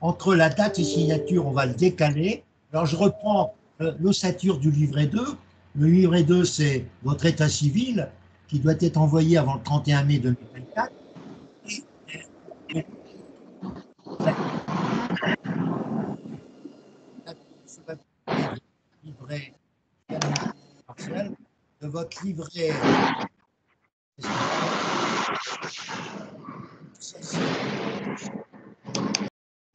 entre la date et signature, on va le décaler. Alors je reprends l'ossature du livret 2. Le livret 2, c'est votre état civil qui doit être envoyé avant le 31 mai 2024. Et livret partiel de votre livret.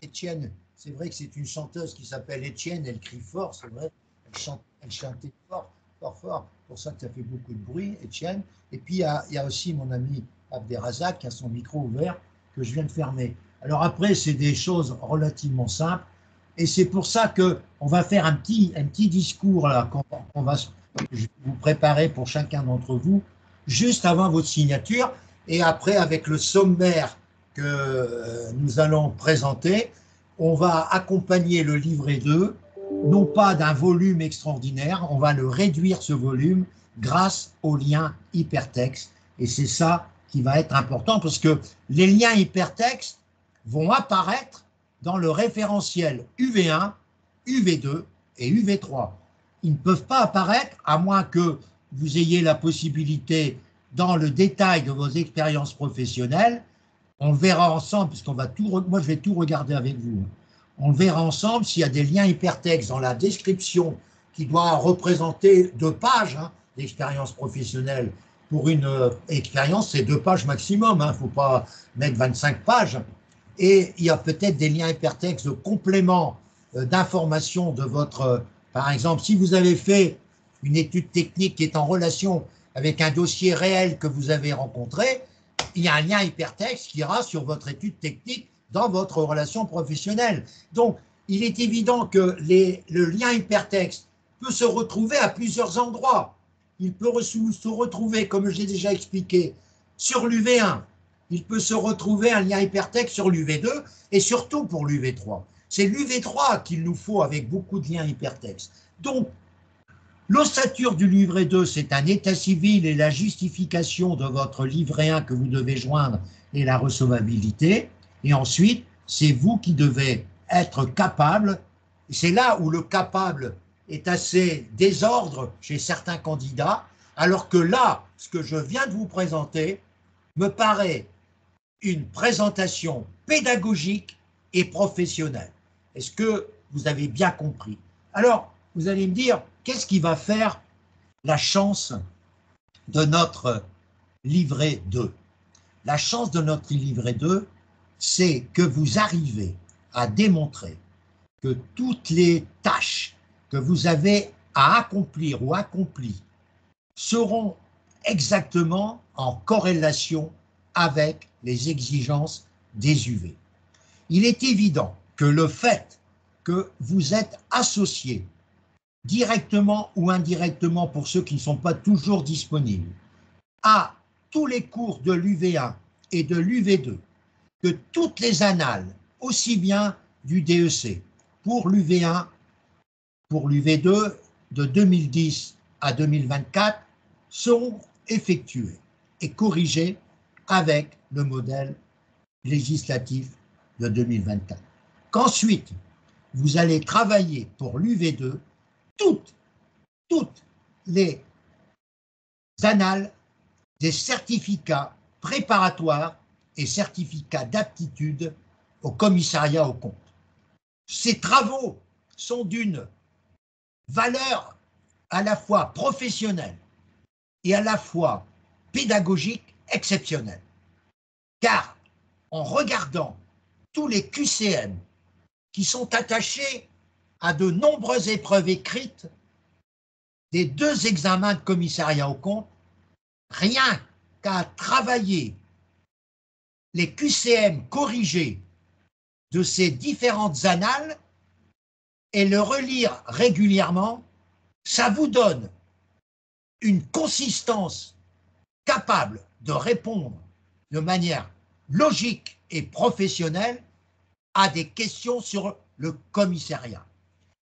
Étienne, c'est vrai que c'est une chanteuse qui s'appelle Étienne, elle crie fort, c'est vrai, elle chantait fort, fort, fort, pour ça que ça fait beaucoup de bruit, Étienne. Et puis il y a aussi mon ami Abderrazak qui a son micro ouvert que je viens de fermer. Alors après, c'est des choses relativement simples, et c'est pour ça qu'on va faire un petit discours là, qu'on va vous préparer pour chacun d'entre vous, juste avant votre signature, et après avec le sommaire que nous allons présenter, on va accompagner le livret 2, non pas d'un volume extraordinaire, on va le réduire ce volume grâce aux liens hypertextes. Et c'est ça qui va être important parce que les liens hypertextes vont apparaître dans le référentiel UV1, UV2 et UV3. Ils ne peuvent pas apparaître à moins que vous ayez la possibilité, dans le détail de vos expériences professionnelles, on le verra ensemble, puisqu'on va moi je vais tout regarder avec vous. On le verra ensemble s'il y a des liens hypertextes dans la description qui doit représenter 2 pages d'expérience professionnelle. Pour une expérience, c'est 2 pages maximum, il ne faut pas mettre 25 pages. Et il y a peut-être des liens hypertextes de complément d'information de votre... par exemple, si vous avez fait une étude technique qui est en relation avec un dossier réel que vous avez rencontré, il y a un lien hypertexte qui ira sur votre étude technique dans votre relation professionnelle. Donc, il est évident que le lien hypertexte peut se retrouver à plusieurs endroits. Il peut se retrouver, comme j'ai déjà expliqué, sur l'UV1. Il peut se retrouver un lien hypertexte sur l'UV2 et surtout pour l'UV3. C'est l'UV3 qu'il nous faut avec beaucoup de liens hypertextes. Donc, l'ossature du livret 2, c'est un état civil et la justification de votre livret 1 que vous devez joindre et la recevabilité. Et ensuite, c'est vous qui devez être capable. C'est là où le capable est assez désordre chez certains candidats, alors que là, ce que je viens de vous présenter me paraît une présentation pédagogique et professionnelle. Est-ce que vous avez bien compris? Alors, vous allez me dire, qu'est-ce qui va faire la chance de notre livret 2? La chance de notre livret 2, c'est que vous arrivez à démontrer que toutes les tâches que vous avez à accomplir ou accomplies seront exactement en corrélation avec les exigences des UV. Il est évident que le fait que vous êtes associé directement ou indirectement, pour ceux qui ne sont pas toujours disponibles, à tous les cours de l'UV1 et de l'UV2, que toutes les annales, aussi bien du DEC pour l'UV1, pour l'UV2, de 2010 à 2024, seront effectuées et corrigées avec le modèle législatif de 2024. Qu'ensuite, vous allez travailler pour l'UV2 toutes les annales des certificats préparatoires et certificats d'aptitude au commissariat aux comptes. Ces travaux sont d'une valeur à la fois professionnelle et à la fois pédagogique exceptionnelle. Car en regardant tous les QCM qui sont attachés à de nombreuses épreuves écrites des 2 examens de commissariat aux comptes, rien qu'à travailler les QCM corrigés de ces différentes annales et le relire régulièrement, ça vous donne une consistance capable de répondre de manière logique et professionnelle à des questions sur le commissariat.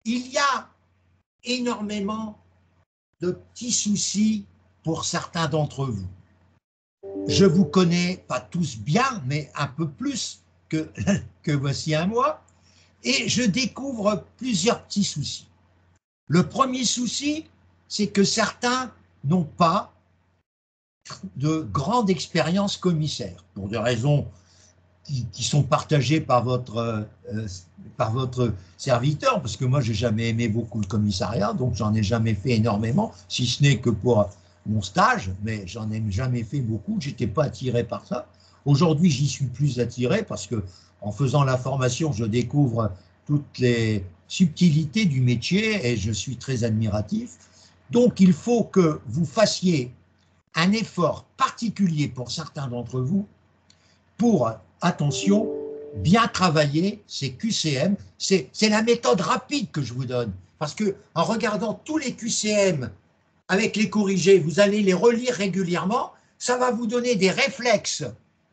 il y a énormément de petits soucis pour certains d'entre vous. Je vous connais pas tous bien, mais un peu plus que voici un mois, et je découvre plusieurs petits soucis. Le premier souci, c'est que certains n'ont pas de grande expérience commissaire, pour des raisons qui sont partagées par votre serviteur, parce que moi, j'ai jamais aimé beaucoup le commissariat, donc j'en ai jamais fait énormément, si ce n'est que pour mon stage, mais j'en ai jamais fait beaucoup, j'étais pas attiré par ça. Aujourd'hui, j'y suis plus attiré parce que en faisant la formation, je découvre toutes les subtilités du métier et je suis très admiratif. Donc, il faut que vous fassiez un effort particulier pour certains d'entre vous pour, attention, bien travailler ces QCM. C'est la méthode rapide que je vous donne. Parce que en regardant tous les QCM avec les corrigés, vous allez les relire régulièrement, ça va vous donner des réflexes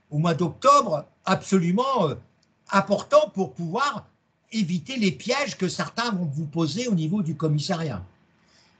au mois d'octobre absolument importants pour pouvoir éviter les pièges que certains vont vous poser au niveau du commissariat.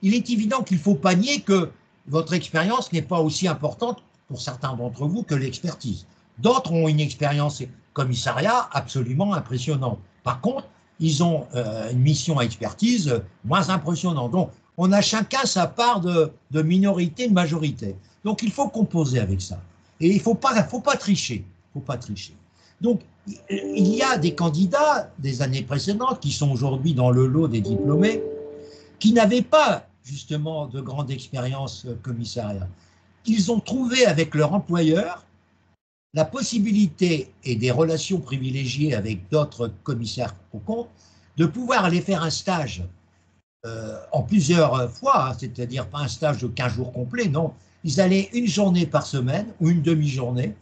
Il est évident qu'il ne faut pas nier que votre expérience n'est pas aussi importante pour certains d'entre vous que l'expertise. D'autres ont une expérience commissariat absolument impressionnante. Par contre, ils ont une mission à expertise moins impressionnante. Donc, on a chacun sa part de minorité, de majorité. Donc, il faut composer avec ça. Et il ne faut pas tricher. Faut pas tricher. Donc, il y a des candidats des années précédentes qui sont aujourd'hui dans le lot des diplômés qui n'avaient pas justement de grande expérience commissariat. Ils ont trouvé avec leur employeur la possibilité et des relations privilégiées avec d'autres commissaires aux comptes de pouvoir aller faire un stage en plusieurs fois, hein, c'est-à-dire pas un stage de 15 jours complets, non. Ils allaient une journée par semaine ou une demi-journée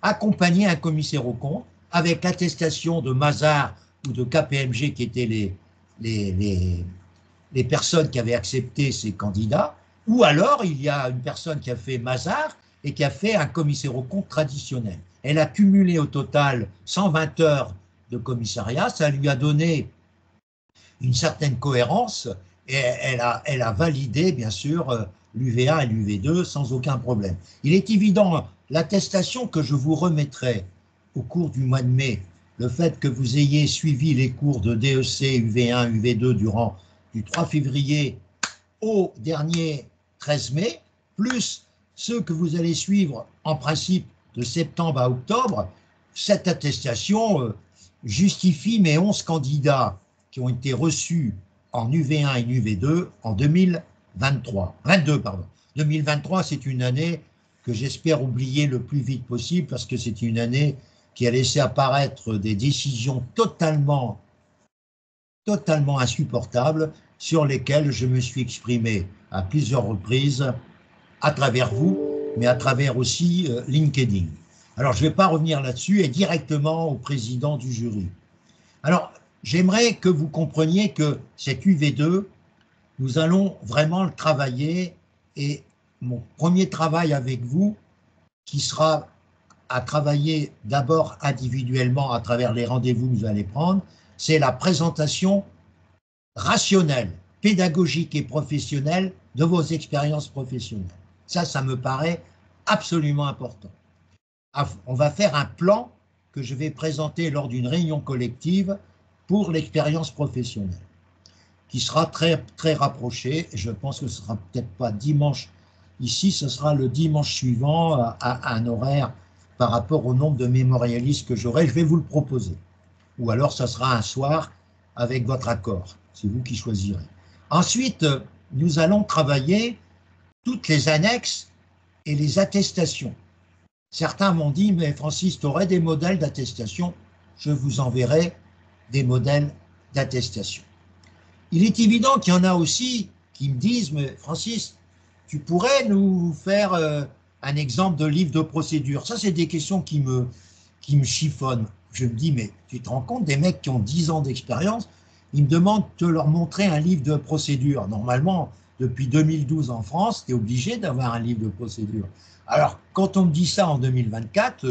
accompagner un commissaire aux comptes avec l'attestation de Mazars ou de KPMG qui étaient les personnes qui avaient accepté ces candidats, ou alors il y a une personne qui a fait Mazars et qui a fait un commissaire aux comptes traditionnel. Elle a cumulé au total 120 heures de commissariat, ça lui a donné une certaine cohérence et elle a validé bien sûr l'UV1 et l'UV2 sans aucun problème. Il est évident, l'attestation que je vous remettrai au cours du mois de mai, le fait que vous ayez suivi les cours de DEC, UV1, UV2 durant du 3 février au dernier 13 mai, plus ceux que vous allez suivre en principe de septembre à octobre, cette attestation justifie mes 11 candidats qui ont été reçus en UV1 et UV2 en 22, pardon. 2023, c'est une année que j'espère oublier le plus vite possible parce que c'est une année qui a laissé apparaître des décisions totalement insupportables sur lesquelles je me suis exprimé à plusieurs reprises à travers vous, mais à travers aussi LinkedIn. Alors, je ne vais pas revenir là-dessus et directement au président du jury. Alors, j'aimerais que vous compreniez que cet UV2, nous allons vraiment le travailler et mon premier travail avec vous, qui sera à travailler d'abord individuellement à travers les rendez-vous que vous allez prendre, c'est la présentation rationnelle, pédagogique et professionnelle de vos expériences professionnelles. Ça me paraît absolument important. On va faire un plan que je vais présenter lors d'une réunion collective pour l'expérience professionnelle, qui sera très, très rapproché. Je pense que ce ne sera peut-être pas dimanche ici, ce sera le dimanche suivant à un horaire par rapport au nombre de mémorialistes que j'aurai. Je vais vous le proposer. Ou alors, ça sera un soir avec votre accord. C'est vous qui choisirez. Ensuite, nous allons travailler toutes les annexes et les attestations. Certains m'ont dit, mais Francis, tu aurais des modèles d'attestation? Je vous enverrai des modèles d'attestation. Il est évident qu'il y en a aussi qui me disent, mais Francis, tu pourrais nous faire un exemple de livre de procédure? Ça, c'est des questions qui me chiffonnent. Je me dis, mais tu te rends compte, des mecs qui ont 10 ans d'expérience, ils me demandent de leur montrer un livre de procédure. Normalement, depuis 2012 en France, tu es obligé d'avoir un livre de procédure. Alors, quand on me dit ça en 2024,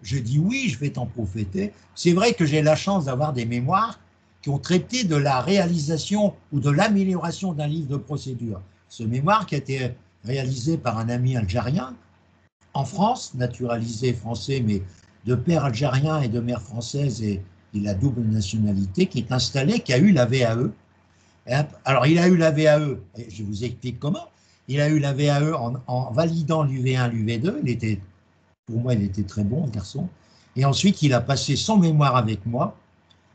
je dis oui, je vais t'en profiter. C'est vrai que j'ai la chance d'avoir des mémoires qui ont traité de la réalisation ou de l'amélioration d'un livre de procédure. Ce mémoire qui a été réalisé par un ami algérien en France, naturalisé français, mais de père algérien et de mère française, et il a double nationalité, qui est installé, qui a eu la VAE. Alors, il a eu la VAE, et je vous explique comment. Il a eu la VAE en validant l'UV1, l'UV2. Pour moi, il était très bon, garçon. Et ensuite, il a passé son mémoire avec moi.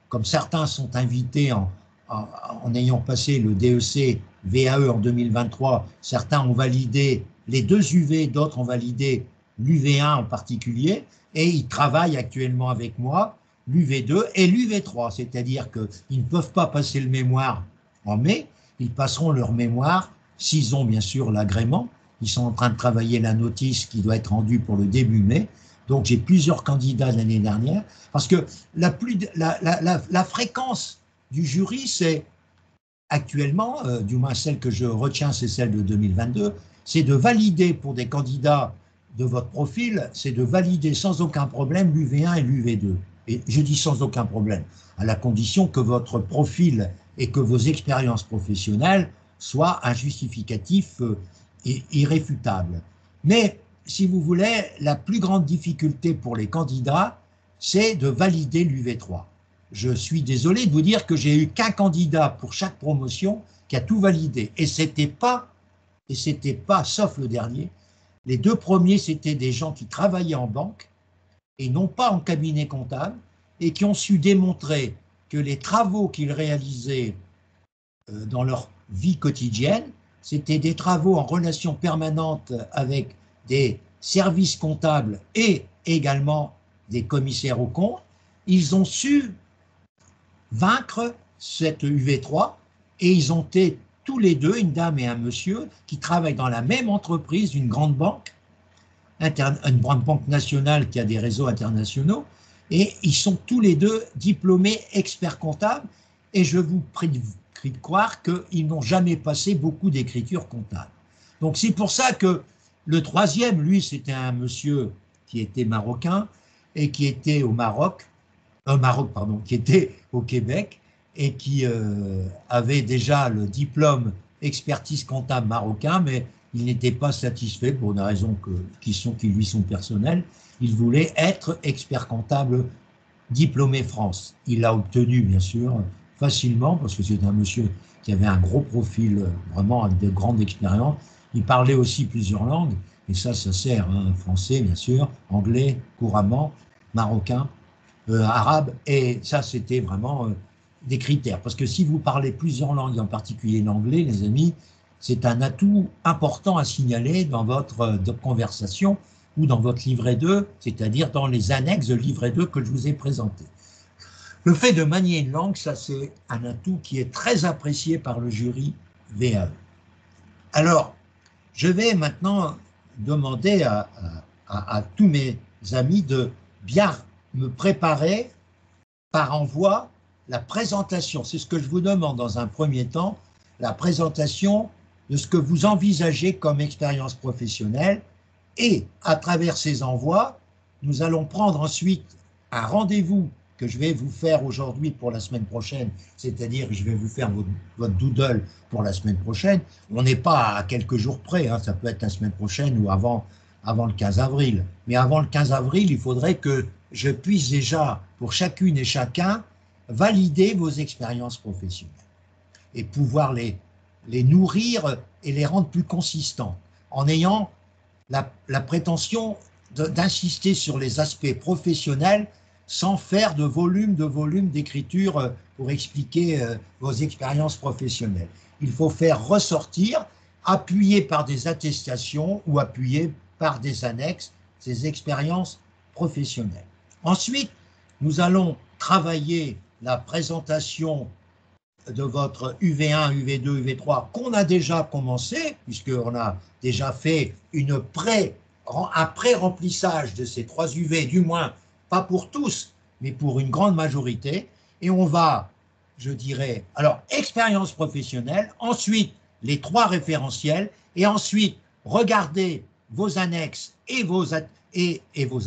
Comme certains sont invités en ayant passé le DEC VAE en 2023, certains ont validé les 2 UV, d'autres ont validé l'UV1 en particulier, et ils travaillent actuellement avec moi l'UV2 et l'UV3, c'est-à-dire qu'ils ne peuvent pas passer le mémoire en mai, ils passeront leur mémoire s'ils ont bien sûr l'agrément. Ils sont en train de travailler la notice qui doit être rendue pour le début mai. Donc j'ai plusieurs candidats l'année dernière, parce que la fréquence du jury, c'est actuellement, du moins celle que je retiens, c'est celle de 2022, c'est de valider pour des candidats de votre profil, c'est de valider sans aucun problème l'UV1 et l'UV2. Et je dis sans aucun problème, à la condition que votre profil et que vos expériences professionnelles soient un justificatif irréfutable. Mais, si vous voulez, la plus grande difficulté pour les candidats, c'est de valider l'UV3. Je suis désolé de vous dire que j'ai eu qu'un candidat pour chaque promotion qui a tout validé. Et c'était pas, sauf le dernier, les 2 premiers, c'était des gens qui travaillaient en banque et non pas en cabinet comptable, et qui ont su démontrer que les travaux qu'ils réalisaient dans leur vie quotidienne, c'était des travaux en relation permanente avec des services comptables et également des commissaires aux comptes. Ils ont su vaincre cette UV3 et ils ont été tous les 2, une dame et un monsieur, qui travaillent dans la même entreprise, une grande banque, une grande banque nationale qui a des réseaux internationaux, et ils sont tous les 2 diplômés experts comptables, et je vous prie de croire qu'ils n'ont jamais passé beaucoup d'écriture comptable. Donc c'est pour ça que le 3e, lui, c'était un monsieur qui était marocain et qui était au qui était au Québec et qui avait déjà le diplôme expertise comptable marocain, mais il n'était pas satisfait pour des raisons qui lui sont personnelles. Il voulait être expert comptable diplômé France. Il l'a obtenu, bien sûr, facilement, parce que c'est un monsieur qui avait un gros profil, vraiment avec de grandes expériences. Il parlait aussi plusieurs langues, et ça sert, hein, français, bien sûr, anglais, couramment, marocain, arabe, et ça, c'était vraiment des critères. Parce que si vous parlez plusieurs langues, en particulier l'anglais, les amis, c'est un atout important à signaler dans votre conversation ou dans votre livret 2, c'est-à-dire dans les annexes de livret 2 que je vous ai présenté. Le fait de manier une langue, ça c'est un atout qui est très apprécié par le jury VAE. Alors, je vais maintenant demander à tous mes amis de bien me préparer par envoi la présentation. C'est ce que je vous demande dans un premier temps, la présentation de ce que vous envisagez comme expérience professionnelle, et à travers ces envois, nous allons prendre ensuite un rendez-vous que je vais vous faire aujourd'hui pour la semaine prochaine, c'est-à-dire que je vais vous faire votre doodle pour la semaine prochaine. On n'est pas à quelques jours près, hein, ça peut être la semaine prochaine ou avant le 15 avril. Mais avant le 15 avril, il faudrait que je puisse déjà, pour chacune et chacun, valider vos expériences professionnelles et pouvoir les nourrir et les rendre plus consistants, en ayant la prétention d'insister sur les aspects professionnels sans faire de volume d'écriture pour expliquer vos expériences professionnelles. Il faut faire ressortir, appuyé par des attestations ou appuyé par des annexes, ces expériences professionnelles. Ensuite, nous allons travailler la présentation de votre UV1, UV2, UV3 qu'on a déjà commencé, puisqu'on a déjà fait un pré-remplissage de ces 3 UV, du moins pas pour tous, mais pour une grande majorité, et on va, je dirais, alors expérience professionnelle, ensuite les 3 référentiels, et ensuite regarder vos annexes et vos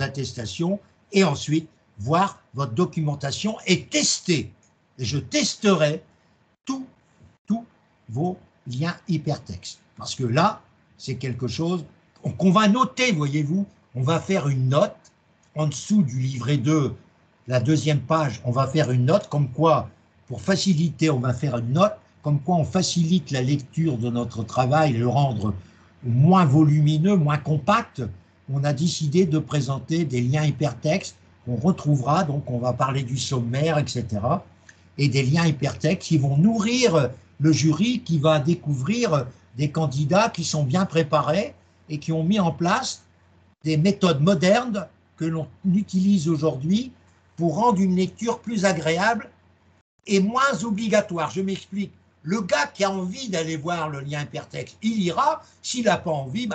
attestations, et ensuite voir votre documentation et tester et je testerai tous vos liens hypertextes. Parce que là, c'est quelque chose qu'on va noter, voyez-vous. On va faire une note en dessous du livret 2, la deuxième page, on va faire une note comme quoi, pour faciliter, on va faire une note comme quoi on facilite la lecture de notre travail, le rendre moins volumineux, moins compact. On a décidé de présenter des liens hypertextes qu'on retrouvera, donc on va parler du sommaire, etc. Et des liens hypertextes qui vont nourrir le jury qui va découvrir des candidats qui sont bien préparés et qui ont mis en place des méthodes modernes que l'on utilise aujourd'hui pour rendre une lecture plus agréable et moins obligatoire. Je m'explique. Le gars qui a envie d'aller voir le lien hypertexte, il ira. S'il n'a pas envie,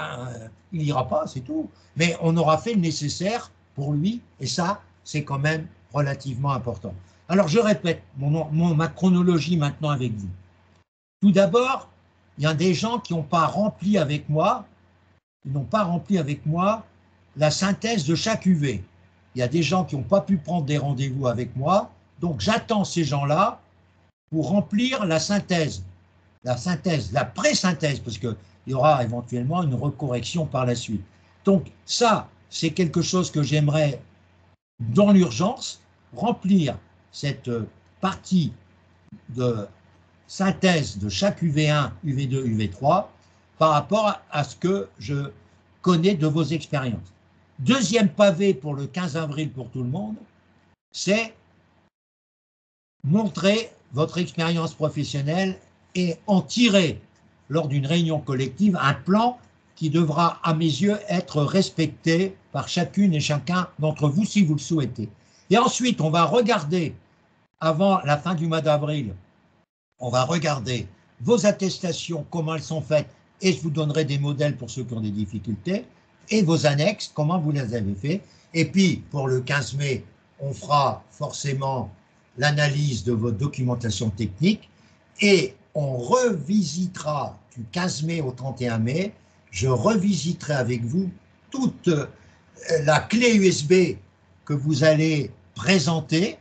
il n'ira pas, c'est tout. Mais on aura fait le nécessaire pour lui, et ça, c'est quand même relativement important. Alors, je répète ma chronologie maintenant avec vous. Tout d'abord, il y a des gens qui n'ont pas rempli avec moi, la synthèse de chaque UV. Il y a des gens qui n'ont pas pu prendre des rendez-vous avec moi, donc j'attends ces gens-là pour remplir la synthèse, la pré-synthèse, parce qu'il y aura éventuellement une recorrection par la suite. Donc ça, c'est quelque chose que j'aimerais, dans l'urgence, remplir cette partie de synthèse de chaque UV1, UV2, UV3 par rapport à ce que je connais de vos expériences. Deuxième pavé pour le 15 avril pour tout le monde, c'est montrer votre expérience professionnelle et en tirer, lors d'une réunion collective, un plan qui devra, à mes yeux, être respecté par chacune et chacun d'entre vous si vous le souhaitez. Et ensuite, on va regarder, avant la fin du mois d'avril, on va regarder vos attestations, comment elles sont faites, et je vous donnerai des modèles pour ceux qui ont des difficultés, et vos annexes, comment vous les avez fait. Et puis, pour le 15 mai, on fera forcément l'analyse de votre documentation technique, et on revisitera du 15 mai au 31 mai, je revisiterai avec vous toute la clé USB que vous allez présenter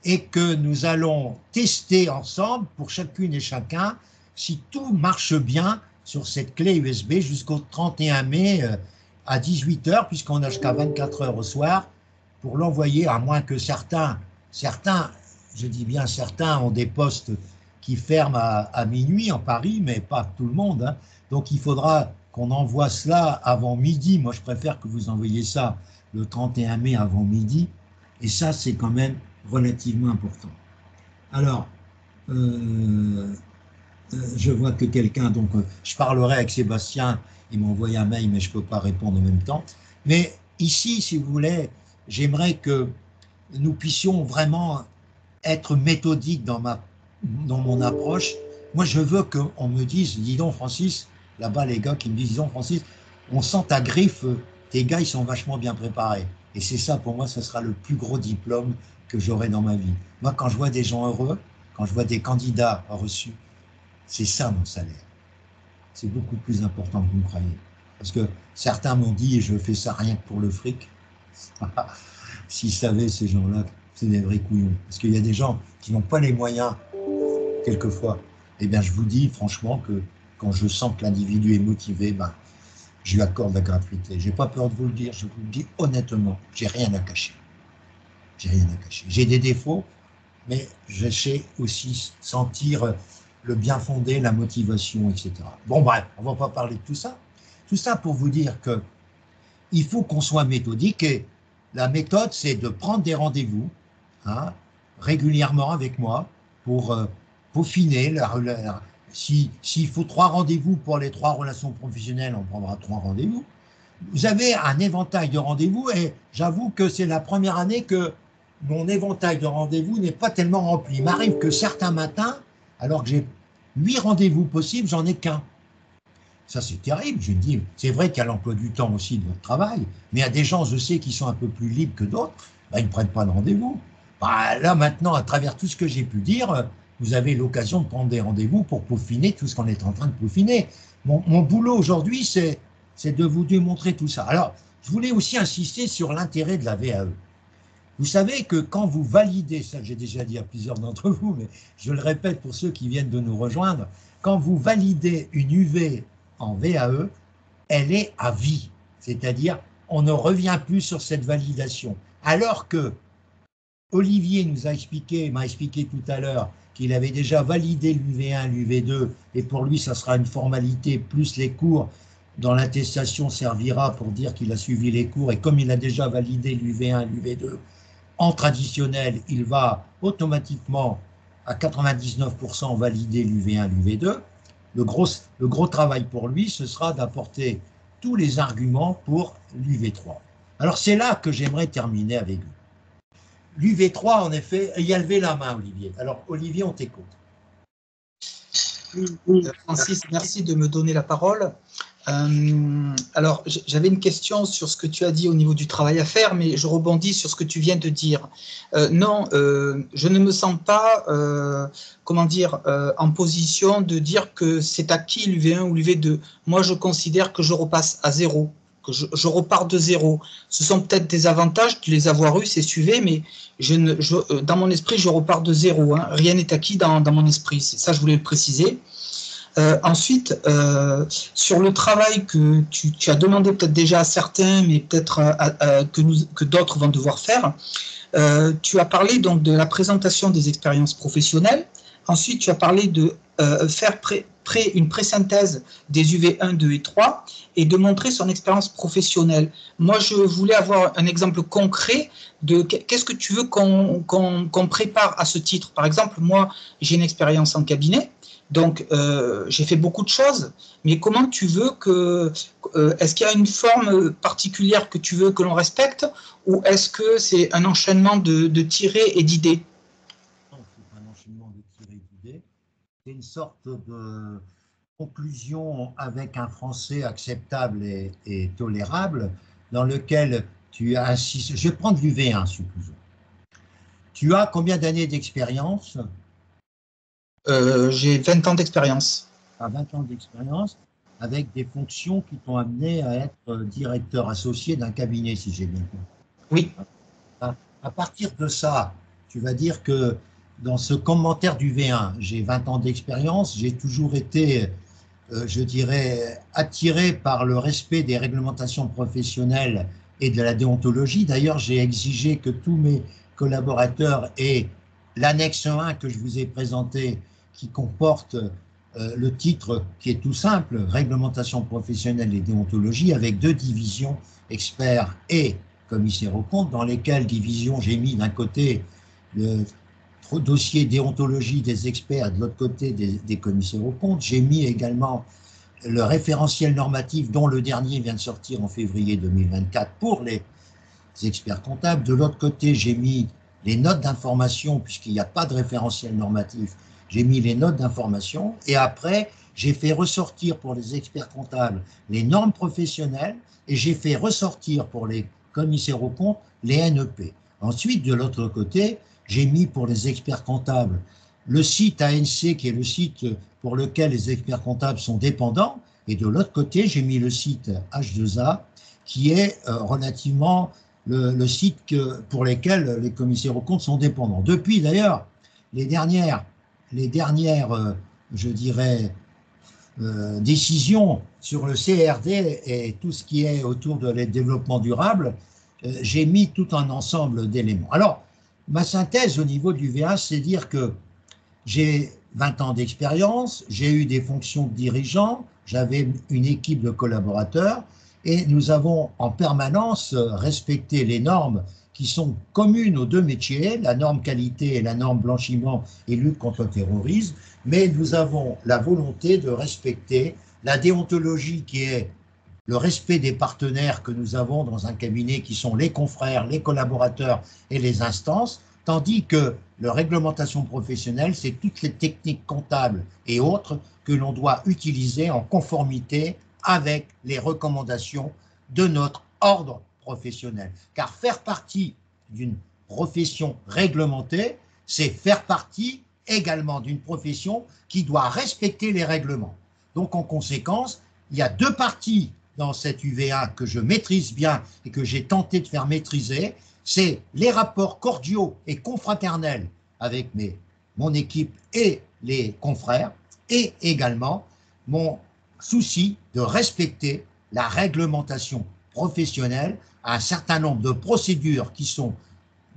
et que nous allons tester ensemble pour chacune et chacun si tout marche bien sur cette clé USB jusqu'au 31 mai à 18h, puisqu'on a jusqu'à 24 heures au soir pour l'envoyer, à moins que certains, je dis bien certains, ont des postes qui ferment à minuit en Paris, mais pas tout le monde, hein. Donc il faudra qu'on envoie cela avant midi. Moi, je préfère que vous envoyiez ça le 31 mai avant midi. Et ça, c'est quand même relativement important. Alors, je vois que quelqu'un, donc je parlerai avec Sébastien, il m'a envoyé un mail, mais je ne peux pas répondre en même temps. Mais ici, si vous voulez, j'aimerais que nous puissions vraiment être méthodiques dans mon approche. Moi, je veux qu'on me dise, dis donc Francis, là-bas les gars qui me disent, dis donc Francis, on sent ta griffe, tes gars ils sont vachement bien préparés. Et c'est ça pour moi, ce sera le plus gros diplôme que j'aurai dans ma vie. Moi, quand je vois des gens heureux, quand je vois des candidats reçus, c'est ça mon salaire. C'est beaucoup plus important que vous me croyez. Parce que certains m'ont dit, je fais ça rien que pour le fric. S'ils savaient, ces gens-là, c'est des vrais couillons. Parce qu'il y a des gens qui n'ont pas les moyens, quelquefois. Eh bien, je vous dis franchement que quand je sens que l'individu est motivé, je lui accorde la gratuité. Je n'ai pas peur de vous le dire, je vous le dis honnêtement, j'ai rien à cacher. J'ai rien à cacher. J'ai des défauts, mais je sais aussi sentir le bien fondé, la motivation, etc. Bon, bref, on ne va pas parler de tout ça. Tout ça pour vous dire qu'il faut qu'on soit méthodique, et la méthode, c'est de prendre des rendez-vous régulièrement avec moi pour peaufiner. S'il faut 3 rendez-vous pour les 3 relations professionnelles, on prendra 3 rendez-vous. Vous avez un éventail de rendez-vous, et j'avoue que c'est la première année que mon éventail de rendez-vous n'est pas tellement rempli. Il m'arrive que certains matins, alors que j'ai 8 rendez-vous possibles, j'en ai qu'un. Ça, c'est terrible. Je me dis, c'est vrai qu'il y a l'emploi du temps aussi de votre travail, mais il y a des gens, je sais, qui sont un peu plus libres que d'autres, ils ne prennent pas de rendez-vous. Là, maintenant, à travers tout ce que j'ai pu dire, vous avez l'occasion de prendre des rendez-vous pour peaufiner tout ce qu'on est en train de peaufiner. Mon boulot aujourd'hui, c'est de vous démontrer tout ça. Alors, je voulais aussi insister sur l'intérêt de la VAE. Vous savez que quand vous validez, ça j'ai déjà dit à plusieurs d'entre vous, mais je le répète pour ceux qui viennent de nous rejoindre, quand vous validez une UV en VAE, elle est à vie. C'est-à-dire, on ne revient plus sur cette validation. Alors que Olivier m'a expliqué tout à l'heure qu'il avait déjà validé l'UV1, l'UV2, et pour lui, ça sera une formalité, plus les cours dans l'attestation servira pour dire qu'il a suivi les cours, et comme il a déjà validé l'UV1, l'UV2, en traditionnel, il va automatiquement à 99% valider l'UV1, l'UV2. Le gros travail pour lui, ce sera d'apporter tous les arguments pour l'UV3. Alors c'est là que j'aimerais terminer avec vous. L'UV3, en effet, il a levé la main, Olivier. Alors, Olivier, on t'écoute. Francis, merci de me donner la parole. Alors, j'avais une question sur ce que tu as dit au niveau du travail à faire, mais je rebondis sur ce que tu viens de dire. Non, je ne me sens pas, en position de dire que c'est acquis l'UV1 ou l'UV2. Moi, je considère que je repasse à zéro, que je repars de zéro. Ce sont peut-être des avantages de les avoir eus, c'est suivi, mais dans mon esprit, je repars de zéro. Hein. Rien n'est acquis dans mon esprit. Ça, je voulais le préciser. Ensuite, sur le travail que tu as demandé peut-être déjà à certains, mais peut-être que d'autres vont devoir faire, tu as parlé donc de la présentation des expériences professionnelles. Ensuite, tu as parlé de faire une pré-synthèse des UV1, 2 et 3 et de montrer son expérience professionnelle. Moi, je voulais avoir un exemple concret de qu'est-ce que tu veux qu'on prépare à ce titre. Par exemple, moi, j'ai une expérience en cabinet. Donc, j'ai fait beaucoup de choses, mais comment tu veux que... est-ce qu'il y a une forme particulière que tu veux que l'on respecte, ou est-ce que c'est un enchaînement de tirets et d'idées? Non, c'est pas un enchaînement de tirets et d'idées. C'est une sorte de conclusion avec un français acceptable et tolérable, dans lequel tu insistes... Je vais prendre l'UV1, supposons. Tu as combien d'années d'expérience? J'ai 20 ans d'expérience. À 20 ans d'expérience, avec des fonctions qui t'ont amené à être directeur associé d'un cabinet, si j'ai bien compris. Oui. À partir de ça, tu vas dire que dans ce commentaire du V1, j'ai 20 ans d'expérience, j'ai toujours été, je dirais, attiré par le respect des réglementations professionnelles et de la déontologie. D'ailleurs, j'ai exigé que tous mes collaborateurs aient l'annexe 1 que je vous ai présenté, qui comporte le titre qui est tout simple, réglementation professionnelle et déontologie, avec 2 divisions, experts et commissaires aux comptes, dans lesquelles divisions j'ai mis d'un côté le dossier déontologie des experts, de l'autre côté des commissaires aux comptes. J'ai mis également le référentiel normatif, dont le dernier vient de sortir en février 2024 pour les experts comptables. De l'autre côté, j'ai mis les notes d'information, puisqu'il n'y a pas de référentiel normatif, j'ai mis les notes d'information, et après, j'ai fait ressortir pour les experts comptables les normes professionnelles, et j'ai fait ressortir pour les commissaires aux comptes les NEP. Ensuite, de l'autre côté, j'ai mis pour les experts comptables le site ANC, qui est le site pour lequel les experts comptables sont dépendants, et de l'autre côté, j'ai mis le site H2A, qui est relativement le site pour lequel les commissaires aux comptes sont dépendants. Depuis, d'ailleurs, les dernières, je dirais, décisions sur le CRD et tout ce qui est autour de le développement durable, j'ai mis tout un ensemble d'éléments. Alors, ma synthèse au niveau du VA, c'est dire que j'ai 20 ans d'expérience, j'ai eu des fonctions de dirigeant, j'avais une équipe de collaborateurs, et nous avons en permanence respecté les normes qui sont communes aux 2 métiers, la norme qualité et la norme blanchiment et lutte contre le terrorisme, mais nous avons la volonté de respecter la déontologie qui est le respect des partenaires que nous avons dans un cabinet qui sont les confrères, les collaborateurs et les instances, tandis que la réglementation professionnelle, c'est toutes les techniques comptables et autres que l'on doit utiliser en conformité avec les recommandations de notre ordre professionnel. Car faire partie d'une profession réglementée, c'est faire partie également d'une profession qui doit respecter les règlements. Donc en conséquence, il y a 2 parties dans cette UV1 que je maîtrise bien et que j'ai tenté de faire maîtriser, c'est les rapports cordiaux et confraternels avec mon équipe et les confrères, et également mon souci de respecter la réglementation professionnelle, un certain nombre de procédures qui sont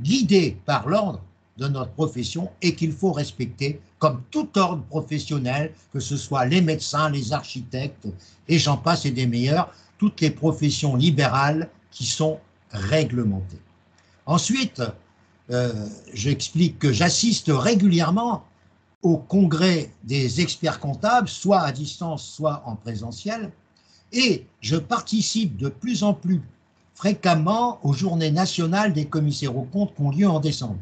guidées par l'ordre de notre profession et qu'il faut respecter comme tout ordre professionnel, que ce soit les médecins, les architectes, et j'en passe et des meilleurs, toutes les professions libérales qui sont réglementées. Ensuite, j'explique que j'assiste régulièrement au congrès des experts comptables, soit à distance, soit en présentiel, et je participe de plus en plus fréquemment aux journées nationales des commissaires aux comptes qui ont lieu en décembre.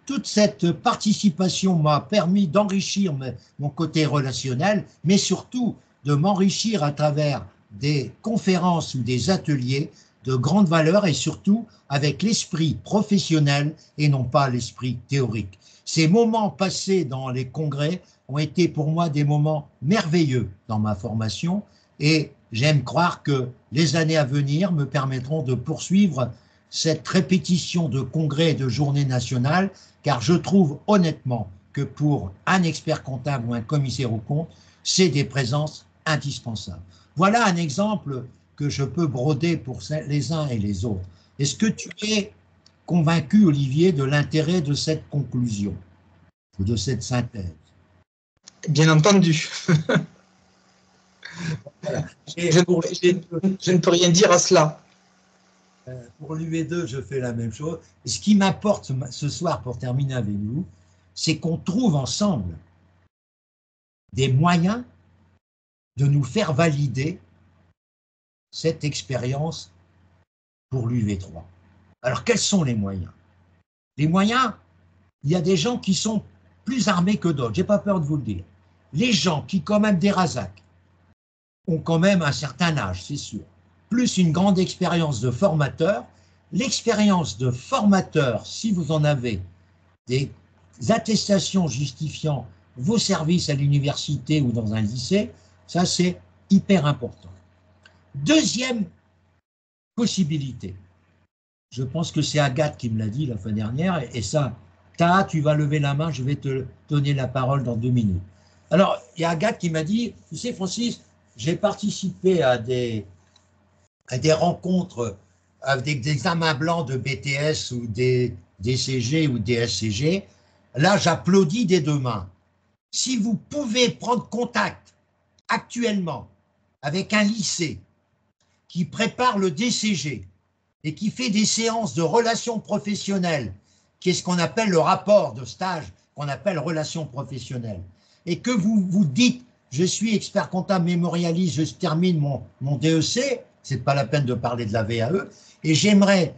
Toute cette participation m'a permis d'enrichir mon côté relationnel, mais surtout de m'enrichir à travers des conférences ou des ateliers de grande valeur et surtout avec l'esprit professionnel et non pas l'esprit théorique. Ces moments passés dans les congrès ont été pour moi des moments merveilleux dans ma formation et j'aime croire que les années à venir me permettront de poursuivre cette répétition de congrès et de journées nationales, car je trouve honnêtement que pour un expert comptable ou un commissaire aux comptes, c'est des présences indispensables. Voilà un exemple que je peux broder pour les uns et les autres. Est-ce que tu es convaincu, Olivier, de l'intérêt de cette conclusion ou de cette synthèse? Bien entendu. Voilà. Je ne peux rien dire à cela. Pour l'UV2, je fais la même chose. Et ce qui m'importe ce soir, pour terminer avec vous, c'est qu'on trouve ensemble des moyens de nous faire valider cette expérience pour l'UV3. Alors, quels sont les moyens? Les moyens, il y a des gens qui sont plus armés que d'autres, je n'ai pas peur de vous le dire. Les gens qui, comme Abderrazak, ont quand même un certain âge, c'est sûr, plus une grande expérience de formateur. L'expérience de formateur, si vous en avez des attestations justifiant vos services à l'université ou dans un lycée, ça c'est hyper important. Deuxième possibilité, je pense que c'est Agathe qui me l'a dit la fois dernière, et ça, Taha, tu vas lever la main, je vais te donner la parole dans 2 minutes. Alors, il y a Agathe qui m'a dit, tu sais Francis, j'ai participé à des rencontres avec des examens blancs de BTS ou des DCG ou des SCG. Là, j'applaudis des 2 mains. Si vous pouvez prendre contact actuellement avec un lycée qui prépare le DCG et qui fait des séances de relations professionnelles, qui est ce qu'on appelle le rapport de stage, qu'on appelle relations professionnelles, et que vous vous dites, je suis expert comptable mémorialiste, je termine mon DEC, c'est pas la peine de parler de la VAE, et j'aimerais,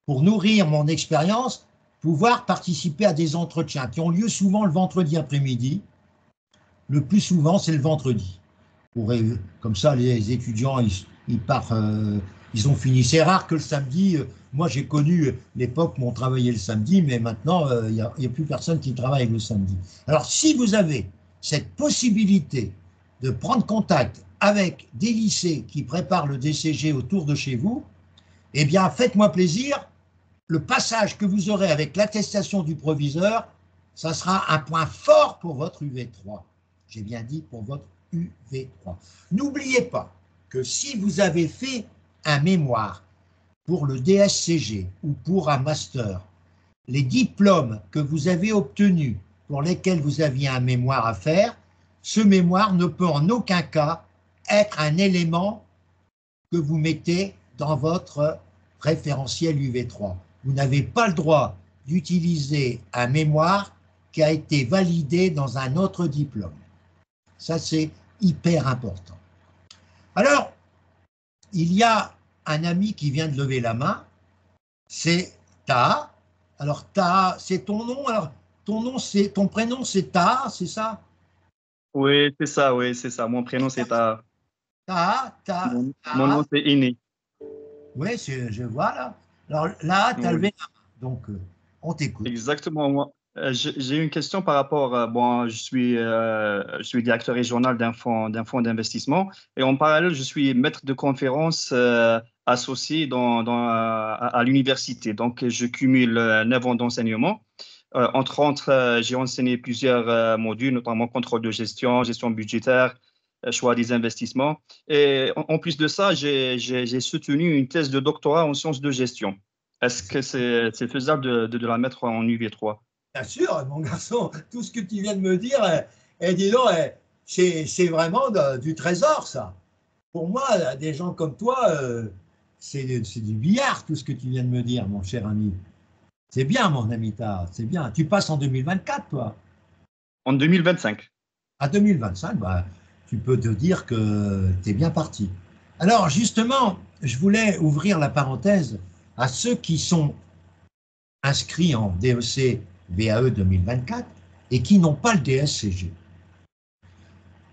pour nourrir mon expérience, pouvoir participer à des entretiens qui ont lieu souvent le vendredi après-midi. Le plus souvent, c'est le vendredi. Comme ça, les étudiants, ils partent, ils ont fini. C'est rare que le samedi, moi j'ai connu l'époque où on travaillait le samedi, mais maintenant, il n'y a plus personne qui travaille le samedi. Alors, si vous avez cette possibilité de prendre contact avec des lycées qui préparent le DCG autour de chez vous, eh bien, faites-moi plaisir, le passage que vous aurez avec l'attestation du proviseur, ça sera un point fort pour votre UV3. J'ai bien dit pour votre UV3. N'oubliez pas que si vous avez fait un mémoire pour le DSCG ou pour un master, les diplômes que vous avez obtenus pour lesquels vous aviez un mémoire à faire, ce mémoire ne peut en aucun cas être un élément que vous mettez dans votre référentiel UV3. Vous n'avez pas le droit d'utiliser un mémoire qui a été validé dans un autre diplôme. Ça, c'est hyper important. Alors, il y a un ami qui vient de lever la main, c'est Taha. Alors, Taha, c'est ton nom. Alors, ton prénom, c'est Taha, c'est ça? Oui, c'est ça, oui, c'est ça. Mon prénom, c'est Taha. Taha. Mon nom, c'est Ini. Oui, je vois là. Alors là, tu as levé la main, donc on t'écoute. Exactement, J'ai une question par rapport, bon, je suis directeur régional d'un fonds d'investissement et en parallèle, je suis maître de conférence associé à l'université. Donc, je cumule 9 ans d'enseignement. Entre autres, j'ai enseigné plusieurs modules, notamment contrôle de gestion, gestion budgétaire, choix des investissements. Et en plus de ça, j'ai soutenu une thèse de doctorat en sciences de gestion. Est-ce que c'est faisable de la mettre en UV3? Bien sûr, mon garçon, tout ce que tu viens de me dire, dis donc, c'est vraiment du trésor, ça. Pour moi, des gens comme toi, c'est du billard, tout ce que tu viens de me dire, mon cher ami. C'est bien, mon ami, c'est bien. Tu passes en 2024, toi? En 2025. À 2025, bah, tu peux te dire que tu es bien parti. Alors, justement, je voulais ouvrir la parenthèse à ceux qui sont inscrits en DEC VAE 2024 et qui n'ont pas le DSCG.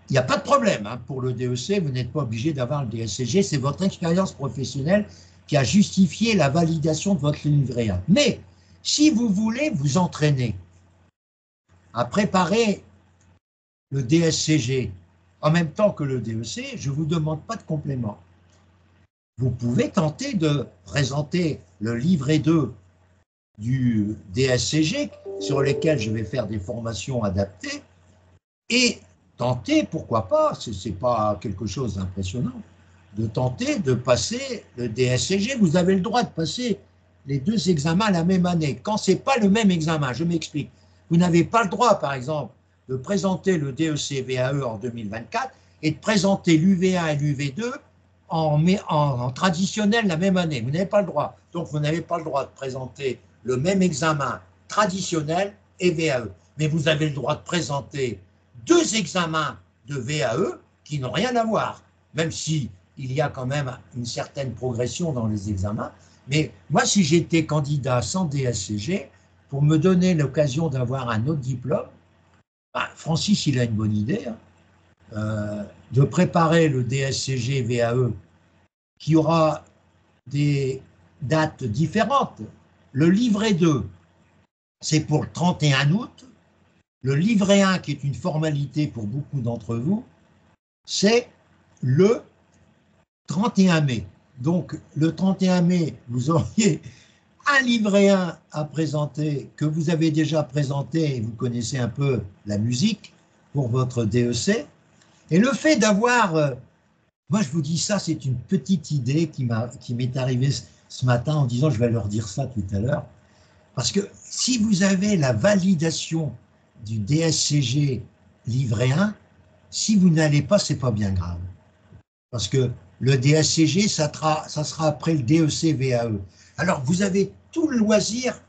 Il n'y a pas de problème hein, pour le DEC, vous n'êtes pas obligé d'avoir le DSCG, c'est votre expérience professionnelle qui a justifié la validation de votre livret A. Mais si vous voulez vous entraîner à préparer le DSCG en même temps que le DEC, je ne vous demande pas de complément. Vous pouvez tenter de présenter le livret 2 du DSCG sur lesquels je vais faire des formations adaptées et tenter, pourquoi pas, ce n'est pas quelque chose d'impressionnant, de tenter de passer le DSCG. Vous avez le droit de passer les deux examens la même année. Quand ce n'est pas le même examen, je m'explique. Vous n'avez pas le droit, par exemple, de présenter le DEC VAE en 2024 et de présenter l'UV1 et l'UV2 en traditionnel la même année. Vous n'avez pas le droit. Donc, vous n'avez pas le droit de présenter le même examen traditionnel et VAE. Mais vous avez le droit de présenter deux examens de VAE qui n'ont rien à voir, même si il y a quand même une certaine progression dans les examens. Mais moi, si j'étais candidat sans DSCG, pour me donner l'occasion d'avoir un autre diplôme, bah, Francis, il a une bonne idée, hein, de préparer le DSCG VAE qui aura des dates différentes. Le livret 2, c'est pour le 31 août. Le livret 1, qui est une formalité pour beaucoup d'entre vous, c'est le 31 mai. Donc, le 31 mai, vous auriez un livret 1 à présenter que vous avez déjà présenté et vous connaissez un peu la musique pour votre DEC. Et le fait d'avoir, moi je vous dis ça, c'est une petite idée qui m'est arrivée ce matin en disant je vais leur dire ça tout à l'heure. Parce que si vous avez la validation du DSCG livret 1, si vous n'allez pas, c'est pas bien grave. Parce que le DSCG, ça sera après le DEC VAE. Alors, vous avez tout le loisir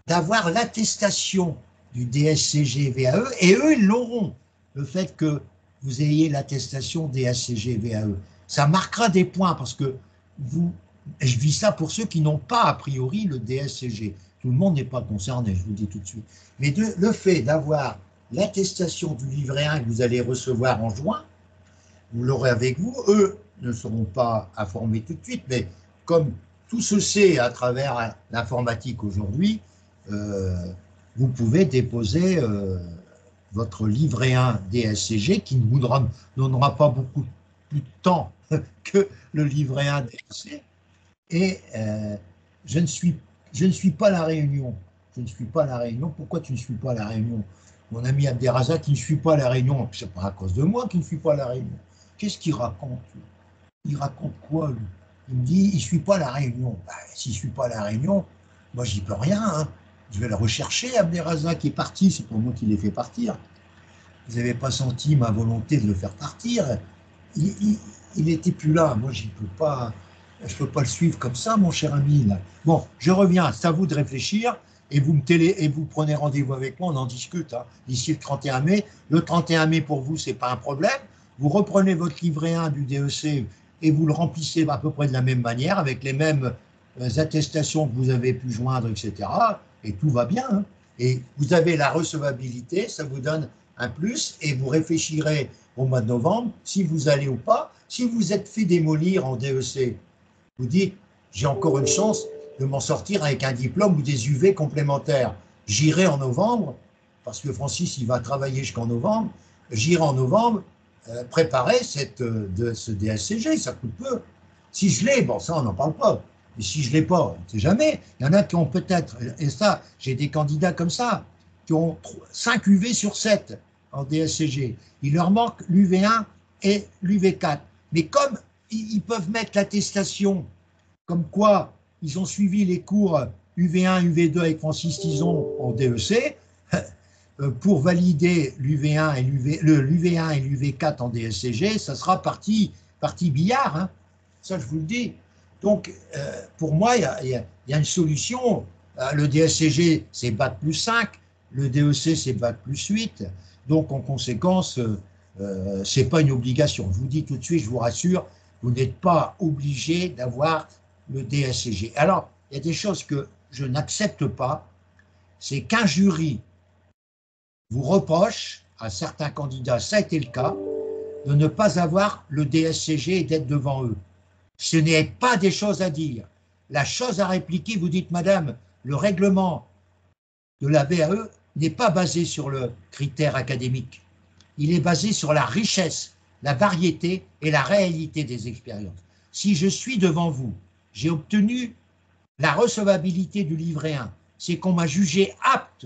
d'avoir l'attestation du DSCG VAE, et eux, ils l'auront, le fait que vous ayez l'attestation DSCG VAE. Ça marquera des points, parce que je dis ça pour ceux qui n'ont pas a priori le DSCG. Tout le monde n'est pas concerné, je vous le dis tout de suite. Mais le fait d'avoir l'attestation du livret 1 que vous allez recevoir en juin, vous l'aurez avec vous, eux ne seront pas informés tout de suite, mais comme tout se sait à travers l'informatique aujourd'hui, vous pouvez déposer votre livret 1 DSCG qui ne vous donnera pas beaucoup plus de temps que le livret 1 DSC. Et je ne suis pas à La Réunion. Je ne suis pas à La Réunion. Pourquoi tu ne suis pas à La Réunion? Mon ami Abderrazak qui ne suit pas à La Réunion, c'est pas à cause de moi qu'il ne suit pas à La Réunion. Qu'est-ce qu'il raconte? Il raconte quoi, lui? Il me dit, il ne suit pas à La Réunion. Ben, s'il ne suit pas à La Réunion, moi, j'y peux rien. Hein. Je vais le rechercher, Abderrazak est parti, c'est pour moi qui l'ai fait partir. Vous n'avez pas senti ma volonté de le faire partir. Il n'était plus là. Moi, j'y peux pas. Je ne peux pas le suivre comme ça, mon cher ami. Là. Bon, je reviens. C'est à vous de réfléchir. Et vous prenez rendez-vous avec moi, on en discute hein, d'ici le 31 mai. Le 31 mai, pour vous, ce n'est pas un problème. Vous reprenez votre livret 1 du DEC et vous le remplissez à peu près de la même manière, avec les mêmes attestations que vous avez pu joindre, etc. Et tout va bien. Hein. Et vous avez la recevabilité, ça vous donne un plus, et vous réfléchirez au mois de novembre, si vous allez ou pas. Si vous êtes fait démolir en DEC, vous dites, j'ai encore une chance de m'en sortir avec un diplôme ou des UV complémentaires. j'irai en novembre, parce que Francis, il va travailler jusqu'en novembre, j'irai en novembre préparer ce DSCG, ça coûte peu. Si je l'ai, bon, ça, on n'en parle pas. Mais si je ne l'ai pas, on ne sait jamais. Il y en a qui ont peut-être, et ça, j'ai des candidats comme ça, qui ont 5 UV sur 7 en DSCG. Il leur manque l'UV1 et l'UV4. Mais comme ils peuvent mettre l'attestation, comme quoi ils ont suivi les cours UV1, UV2 avec Francis Tison en DEC, pour valider l'UV1 et l'UV4 en DSCG, ça sera partie billard, hein. Ça je vous le dis. Donc pour moi, il y a une solution. Le DSCG c'est Bac plus 5, le DEC c'est Bac plus 8, donc en conséquence, c'est pas une obligation. Je vous dis tout de suite, je vous rassure, vous n'êtes pas obligé d'avoir le DSCG. Alors, il y a des choses que je n'accepte pas, c'est qu'un jury vous reproche, à certains candidats, ça a été le cas, de ne pas avoir le DSCG et d'être devant eux. Ce n'est pas des choses à dire. La chose à répliquer, vous dites, madame, le règlement de la VAE n'est pas basé sur le critère académique. Il est basé sur la richesse, la variété et la réalité des expériences. Si je suis devant vous, j'ai obtenu la recevabilité du livret 1, c'est qu'on m'a jugé apte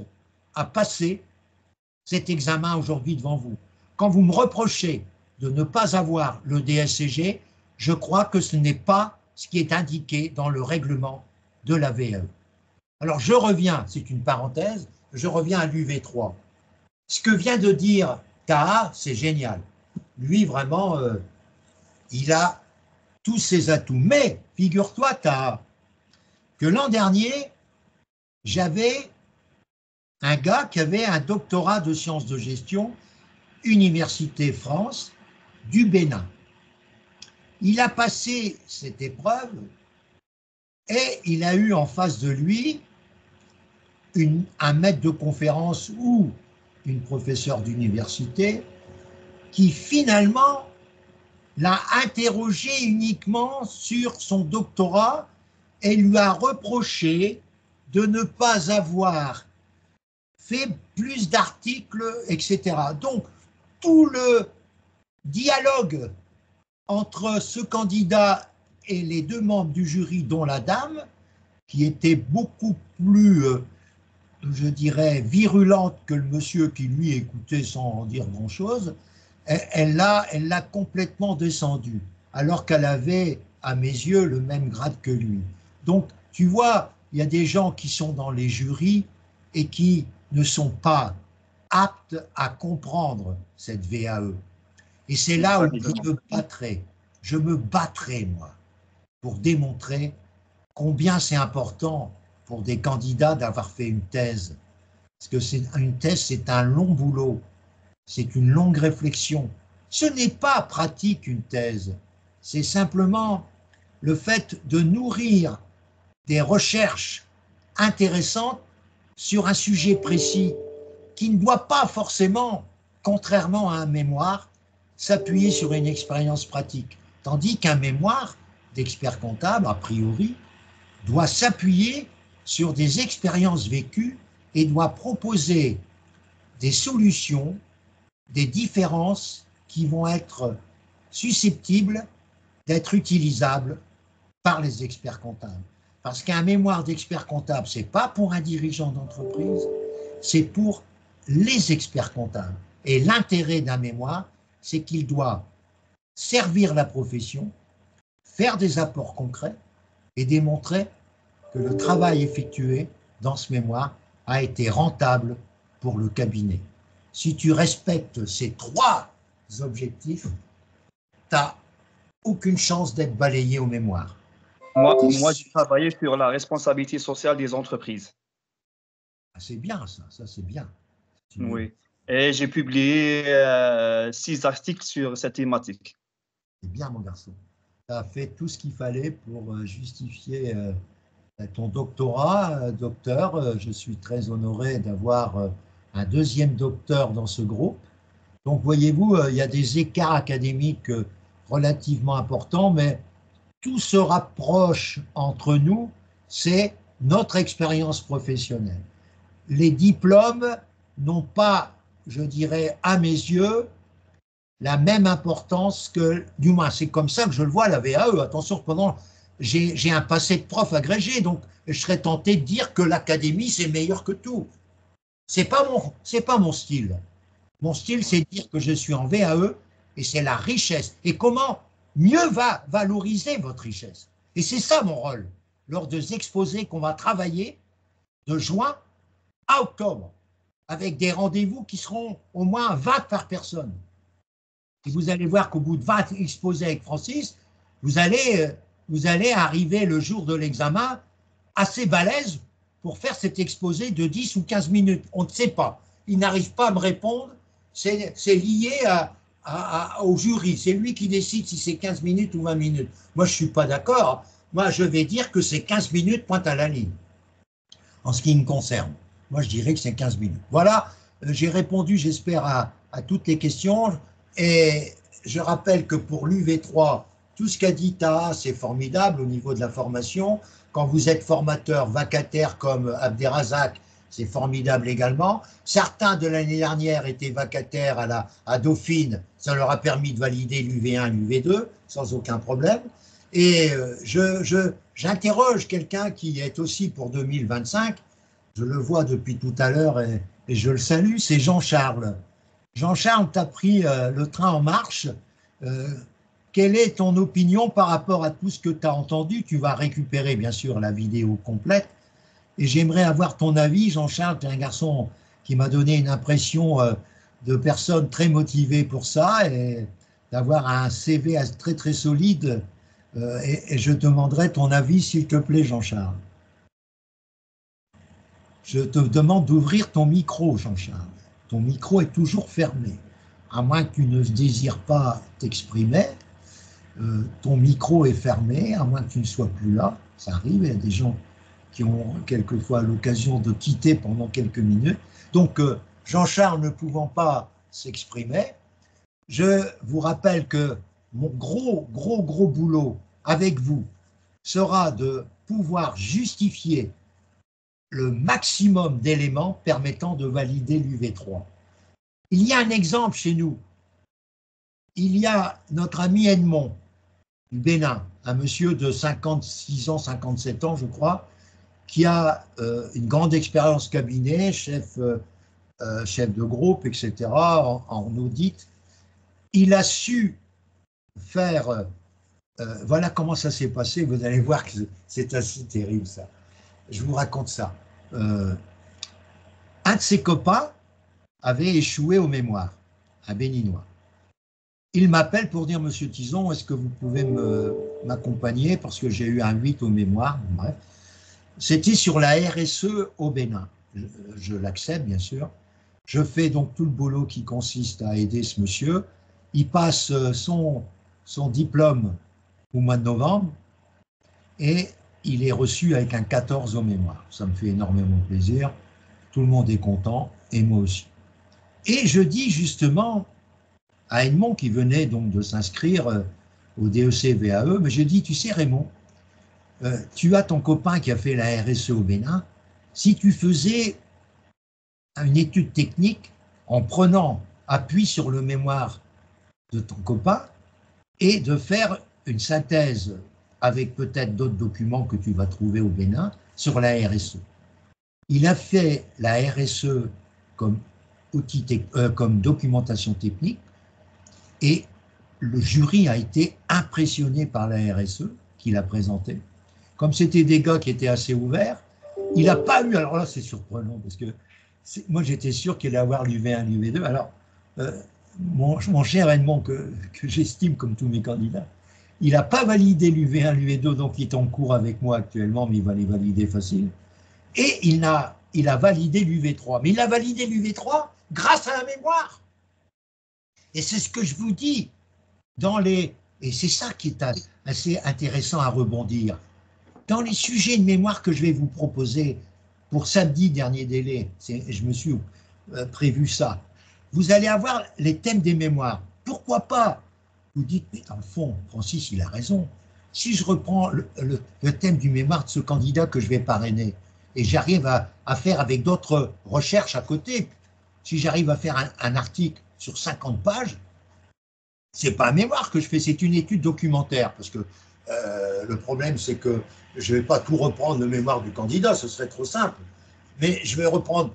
à passer cet examen aujourd'hui devant vous. Quand vous me reprochez de ne pas avoir le DSCG, je crois que ce n'est pas ce qui est indiqué dans le règlement de la VAE. Alors je reviens, c'est une parenthèse, je reviens à l'UV3. Ce que vient de dire Taha, c'est génial. Lui, vraiment, il a tous ses atouts. Mais, figure-toi, Taha, que l'an dernier, j'avais un gars qui avait un doctorat de sciences de gestion, Université France, du Bénin. Il a passé cette épreuve et il a eu en face de lui un maître de conférence ou une professeure d'université qui finalement l'a interrogé uniquement sur son doctorat et lui a reproché de ne pas avoir fait plus d'articles, etc. Donc, tout le dialogue entre ce candidat et les deux membres du jury, dont la dame, qui était beaucoup plus, je dirais, virulente que le monsieur qui lui écoutait sans dire grand-chose, elle l'a complètement descendu, alors qu'elle avait, à mes yeux, le même grade que lui. Donc, tu vois, il y a des gens qui sont dans les jurys et qui ne sont pas aptes à comprendre cette VAE. Et c'est là où je me battrai, moi, pour démontrer combien c'est important pour des candidats d'avoir fait une thèse. Parce que une thèse, c'est un long boulot, c'est une longue réflexion. Ce n'est pas pratique une thèse, c'est simplement le fait de nourrir des recherches intéressantes sur un sujet précis qui ne doit pas forcément, contrairement à un mémoire, s'appuyer sur une expérience pratique. Tandis qu'un mémoire d'expert comptable, a priori, doit s'appuyer sur des expériences vécues et doit proposer des solutions, des différences qui vont être susceptibles d'être utilisables par les experts comptables. Parce qu'un mémoire d'expert comptable, ce n'est pas pour un dirigeant d'entreprise, c'est pour les experts comptables. Et l'intérêt d'un mémoire, c'est qu'il doit servir la profession, faire des apports concrets et démontrer que le travail effectué dans ce mémoire a été rentable pour le cabinet. Si tu respectes ces 3 objectifs, tu n'as aucune chance d'être balayé au mémoire. Moi, j'ai travaillé sur la responsabilité sociale des entreprises. C'est bien ça c'est bien. Oui, et j'ai publié 6 articles sur cette thématique. C'est bien, mon garçon. Tu as fait tout ce qu'il fallait pour justifier ton doctorat, docteur. Je suis très honoré d'avoir un deuxième docteur dans ce groupe. Donc, voyez-vous, il y a des écarts académiques relativement importants, mais tout se rapproche entre nous, c'est notre expérience professionnelle. les diplômes n'ont pas, je dirais, à mes yeux, la même importance que, du moins c'est comme ça que je le vois la VAE. Attention, cependant, j'ai un passé de prof agrégé, donc je serais tenté de dire que l'académie c'est meilleur que tout. C'est pas mon style. Mon style, c'est de dire que je suis en VAE et c'est la richesse. Et comment mieux va valoriser votre richesse. Et c'est ça mon rôle, lors des exposés qu'on va travailler de juin à octobre, avec des rendez-vous qui seront au moins 20 par personne. Et vous allez voir qu'au bout de 20 exposés avec Francis, vous allez arriver le jour de l'examen assez balèze pour faire cet exposé de 10 ou 15 minutes. On ne sait pas. Il n'arrive pas à me répondre. C'est lié au jury. C'est lui qui décide si c'est 15 minutes ou 20 minutes. Moi, je ne suis pas d'accord. Moi, je vais dire que c'est 15 minutes pointe à la ligne. En ce qui me concerne. Moi, je dirais que c'est 15 minutes. Voilà, j'ai répondu, j'espère, à toutes les questions. Et je rappelle que pour l'UV3, tout ce qu'a dit Taha, c'est formidable au niveau de la formation. Quand vous êtes formateur vacataire comme Abderrazak, c'est formidable également. Certains de l'année dernière étaient vacataires à Dauphine, ça leur a permis de valider l'UV1 et l'UV2 sans aucun problème. Et j'interroge quelqu'un qui est aussi pour 2025, je le vois depuis tout à l'heure et je le salue, c'est Jean-Charles. Jean-Charles, tu as pris le train en marche. Quelle est ton opinion par rapport à tout ce que tu as entendu? Tu vas récupérer bien sûr la vidéo complète. Et j'aimerais avoir ton avis, Jean-Charles, tu es un garçon qui m'a donné une impression de personne très motivée pour ça et d'avoir un CV très très solide. Et je te demanderai ton avis, s'il te plaît, Jean-Charles. Je te demande d'ouvrir ton micro, Jean-Charles. Ton micro est toujours fermé. À moins que tu ne désires pas t'exprimer, ton micro est fermé, à moins que tu ne sois plus là. Ça arrive, il y a des gens qui ont quelquefois l'occasion de quitter pendant quelques minutes. Donc, Jean-Charles ne pouvant pas s'exprimer, je vous rappelle que mon gros boulot avec vous sera de pouvoir justifier le maximum d'éléments permettant de valider l'UV3. Il y a un exemple chez nous. Il y a notre ami Edmond du Bénin, un monsieur de 56 ans, 57 ans, je crois, qui a une grande expérience cabinet, chef de groupe, etc., en audit. Il a su faire... voilà comment ça s'est passé. Vous allez voir que c'est assez terrible, ça. Je vous raconte ça. Un de ses copains avait échoué au mémoire, un Béninois. Il m'appelle pour dire, Monsieur Tison, est-ce que vous pouvez m'accompagner parce que j'ai eu un 8 au mémoire. Bref. C'était sur la RSE au Bénin. Je l'accepte, bien sûr. Je fais donc tout le boulot qui consiste à aider ce monsieur. Il passe son diplôme au mois de novembre et il est reçu avec un 14 au mémoire. Ça me fait énormément plaisir. Tout le monde est content et moi aussi. Et je dis justement à Edmond qui venait donc de s'inscrire au DEC VAE, mais je dis, tu sais Raymond, tu as ton copain qui a fait la RSE au Bénin, si tu faisais une étude technique en prenant appui sur le mémoire de ton copain et de faire une synthèse avec peut-être d'autres documents que tu vas trouver au Bénin sur la RSE. Il a fait la RSE comme documentation technique et le jury a été impressionné par la RSE qu'il a présentée. Comme c'était des gars qui étaient assez ouverts, il n'a pas eu, alors là c'est surprenant parce que moi j'étais sûr qu'il allait avoir l'UV1, l'UV2. Alors mon cher Edmond que j'estime comme tous mes candidats, il n'a pas validé l'UV1, l'UV2, donc il est en cours avec moi actuellement, mais il va les valider facile. Et il a validé l'UV3. Mais il a validé l'UV3 grâce à la mémoire. Et c'est ce que je vous dis et c'est ça qui est assez intéressant à rebondir. Dans les sujets de mémoire que je vais vous proposer pour samedi, dernier délai, je me suis prévu ça, vous allez avoir les thèmes des mémoires. Pourquoi pas? Vous dites, mais dans le fond, Francis, il a raison. Si je reprends le thème du mémoire de ce candidat que je vais parrainer, et j'arrive à faire avec d'autres recherches à côté. Si j'arrive à faire un article sur 50 pages, c'est pas un mémoire que je fais, c'est une étude documentaire, parce que le problème, c'est que je ne vais pas tout reprendre le mémoire du candidat, ce serait trop simple, mais je vais reprendre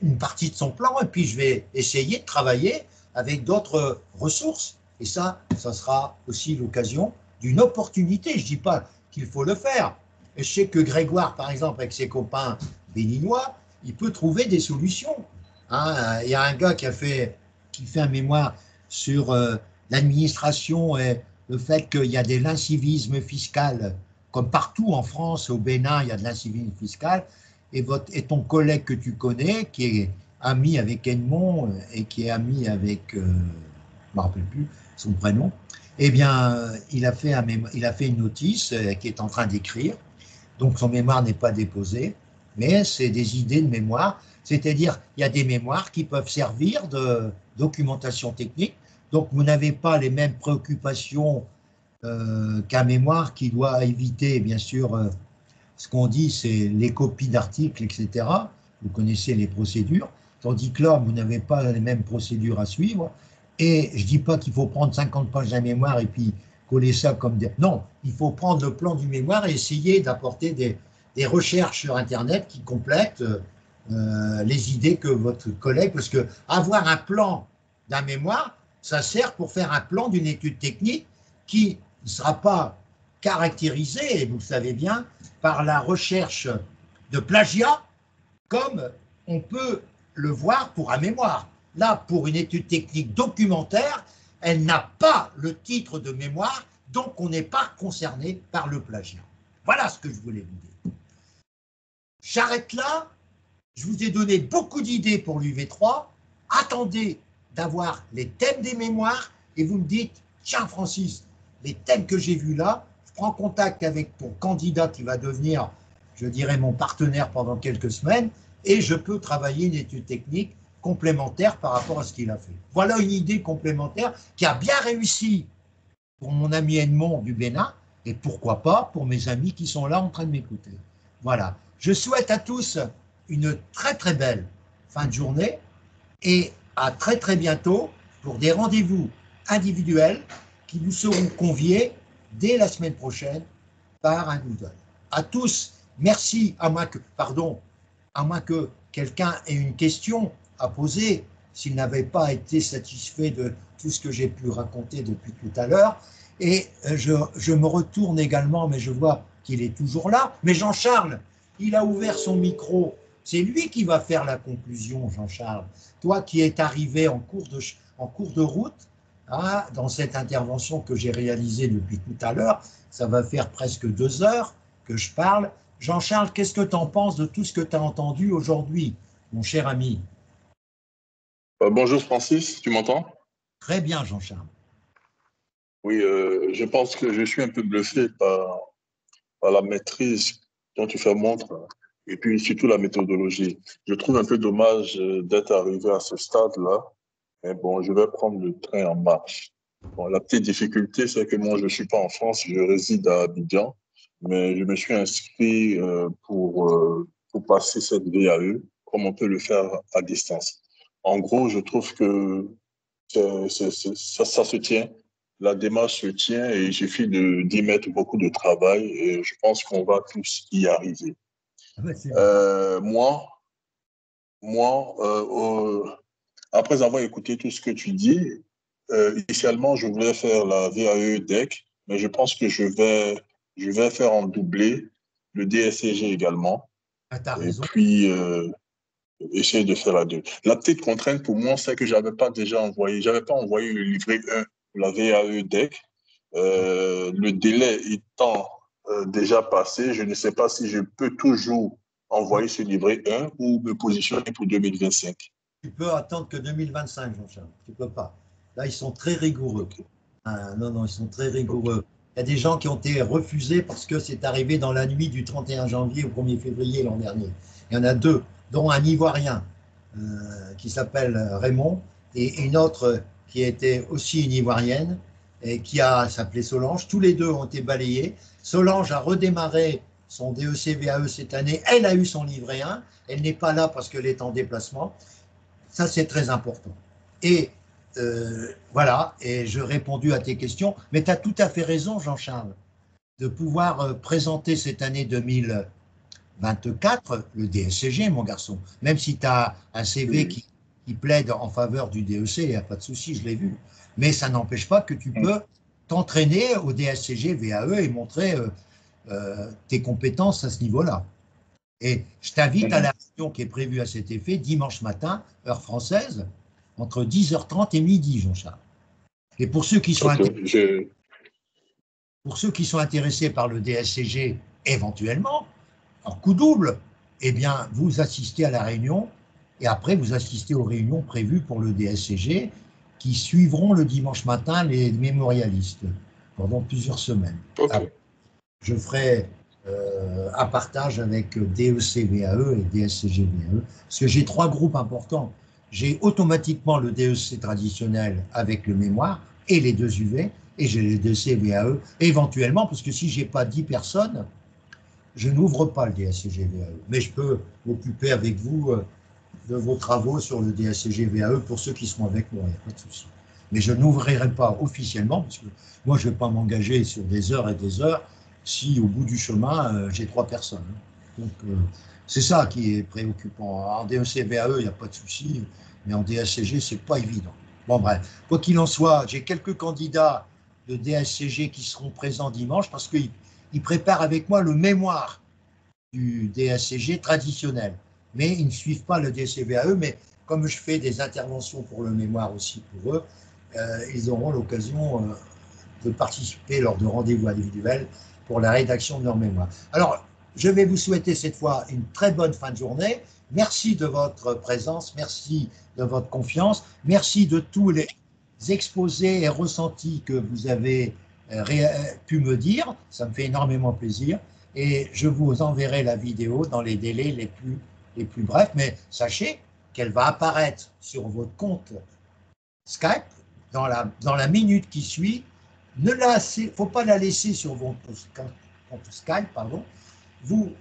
une partie de son plan et puis je vais essayer de travailler avec d'autres ressources. Et ça sera aussi l'occasion d'une opportunité. Je ne dis pas qu'il faut le faire. Et je sais que Grégoire, par exemple, avec ses copains béninois, il peut trouver des solutions. Hein, il y a un gars qui fait un mémoire sur l'administration et le fait qu'il y a de l'incivisme fiscal, comme partout en France, au Bénin, il y a de l'incivisme fiscal. Et ton collègue que tu connais, qui est ami avec Edmond et qui est ami avec, je ne me rappelle plus son prénom, eh bien, il a fait une notice qui est en train d'écrire. Donc, son mémoire n'est pas déposé, mais c'est des idées de mémoire. C'est-à-dire, il y a des mémoires qui peuvent servir de documentation technique. Donc, vous n'avez pas les mêmes préoccupations qu'un mémoire qui doit éviter, bien sûr, ce qu'on dit, c'est les copies d'articles, etc. Vous connaissez les procédures. Tandis que là, vous n'avez pas les mêmes procédures à suivre. Et je ne dis pas qu'il faut prendre 50 pages d'un mémoire et puis coller ça comme des... Non, il faut prendre le plan du mémoire et essayer d'apporter des recherches sur Internet qui complètent les idées que votre collègue... Parce que avoir un plan d'un mémoire, ça sert pour faire un plan d'une étude technique qui ne sera pas caractérisée, et vous le savez bien, par la recherche de plagiat, comme on peut le voir pour un mémoire. Là, pour une étude technique documentaire, elle n'a pas le titre de mémoire, donc on n'est pas concerné par le plagiat. Voilà ce que je voulais vous dire. J'arrête là. Je vous ai donné beaucoup d'idées pour l'UV3. Attendez d'avoir les thèmes des mémoires et vous me dites, tiens Francis, les thèmes que j'ai vus là, je prends contact avec mon candidat qui va devenir, je dirais, mon partenaire pendant quelques semaines et je peux travailler une étude technique complémentaire par rapport à ce qu'il a fait. Voilà une idée complémentaire qui a bien réussi pour mon ami Edmond du Bénin et pourquoi pas pour mes amis qui sont là en train de m'écouter. Voilà. Je souhaite à tous une très très belle fin de journée et à très très bientôt pour des rendez-vous individuels qui vous seront conviés dès la semaine prochaine par un Doodle. À tous, merci, à moins que quelqu'un ait une question à poser, s'il n'avait pas été satisfait de tout ce que j'ai pu raconter depuis tout à l'heure. Et je me retourne également, mais je vois qu'il est toujours là. Mais Jean-Charles, il a ouvert son micro. C'est lui qui va faire la conclusion, Jean-Charles. Toi qui es arrivé en cours de route, hein, dans cette intervention que j'ai réalisée depuis tout à l'heure, ça va faire presque 2 heures que je parle. Jean-Charles, qu'est-ce que tu en penses de tout ce que tu as entendu aujourd'hui, mon cher ami? Bonjour Francis, tu m'entends? Très bien, Jean-Charles. Oui, je pense que je suis un peu bluffé par la maîtrise dont tu fais montre et puis surtout la méthodologie. Je trouve un peu dommage d'être arrivé à ce stade-là, mais bon, je vais prendre le train en marche. Bon, la petite difficulté, c'est que moi, je ne suis pas en France, je réside à Abidjan, mais je me suis inscrit pour passer cette VAE, comme on peut le faire à distance. En gros, je trouve que ça se tient, la démarche se tient et il suffit d'y mettre beaucoup de travail et je pense qu'on va tous y arriver. Moi, après avoir écouté tout ce que tu dis, initialement, je voulais faire la VAE DEC, mais je pense que je vais faire en doublé le DSCG également. Ah, t'as raison. Et puis, essayer de faire la 2. La petite contrainte pour moi, c'est que j'avais pas envoyé le livret 1 pour la VAE DEC. Le délai étant déjà passé, je ne sais pas si je peux toujours envoyer ce livret 1 ou me positionner pour 2025. Tu peux attendre que 2025, Jean-Charles. Tu ne peux pas. Là, ils sont très rigoureux. Okay. Ah, non, ils sont très rigoureux. Il y a des gens qui ont été refusés parce que c'est arrivé dans la nuit du 31 janvier au 1er février l'an dernier. Il y en a 2, dont un Ivoirien qui s'appelle Raymond et une autre qui était aussi une Ivoirienne et qui s'appelait Solange. Tous les 2 ont été balayés. Solange a redémarré son DEC VAE cette année, elle a eu son livret 1, elle n'est pas là parce qu'elle est en déplacement. Ça, c'est très important. Et voilà, et je répondu à tes questions. Mais tu as tout à fait raison, Jean-Charles, de pouvoir présenter cette année 2024 le DSCG, mon garçon. Même si tu as un CV qui plaide en faveur du DEC, il n'y a pas de souci, je l'ai vu. Mais ça n'empêche pas que tu peux t'entraîner au DSCG VAE et montrer tes compétences à ce niveau-là. Et je t'invite à la réunion qui est prévue à cet effet dimanche matin, heure française, entre 10h30 et midi, Jean-Charles. Et pour ceux qui sont intéressés par le DSCG éventuellement, en coup double, eh bien, vous assistez à la réunion et après vous assistez aux réunions prévues pour le DSCG qui suivront le dimanche matin les mémorialistes pendant plusieurs semaines. Okay. Alors, je ferai un partage avec DEC VAE et DSCG VAE, parce que j'ai 3 groupes importants. J'ai automatiquement le DEC traditionnel avec le mémoire et les 2 UV, et j'ai le DEC VAE éventuellement, parce que si je n'ai pas 10 personnes, je n'ouvre pas le DSCG VAE. Mais je peux m'occuper avec vous de vos travaux sur le DSCG VAE pour ceux qui seront avec moi, il n'y a pas de souci. Mais je n'ouvrirai pas officiellement, parce que moi, je ne vais pas m'engager sur des heures et des heures si au bout du chemin, j'ai 3 personnes. Donc, c'est ça qui est préoccupant. En DEC VAE, il n'y a pas de souci, mais en DSCG, ce n'est pas évident. Bon, bref, quoi qu'il en soit, j'ai quelques candidats de DSCG qui seront présents dimanche parce qu'ils préparent avec moi le mémoire du DSCG traditionnel. Mais ils ne suivent pas le DSC VAE, mais comme je fais des interventions pour le mémoire aussi pour eux, ils auront l'occasion de participer lors de rendez-vous individuels pour la rédaction de leur mémoire. Alors, je vais vous souhaiter cette fois une très bonne fin de journée. Merci de votre présence, merci de votre confiance, merci de tous les exposés et ressentis que vous avez pu me dire. Ça me fait énormément plaisir. Et je vous enverrai la vidéo dans les délais les plus brefs. Mais sachez qu'elle va apparaître sur votre compte Skype dans la minute qui suit. Il ne faut pas la laisser sur votre compte Skype, pardon. Vous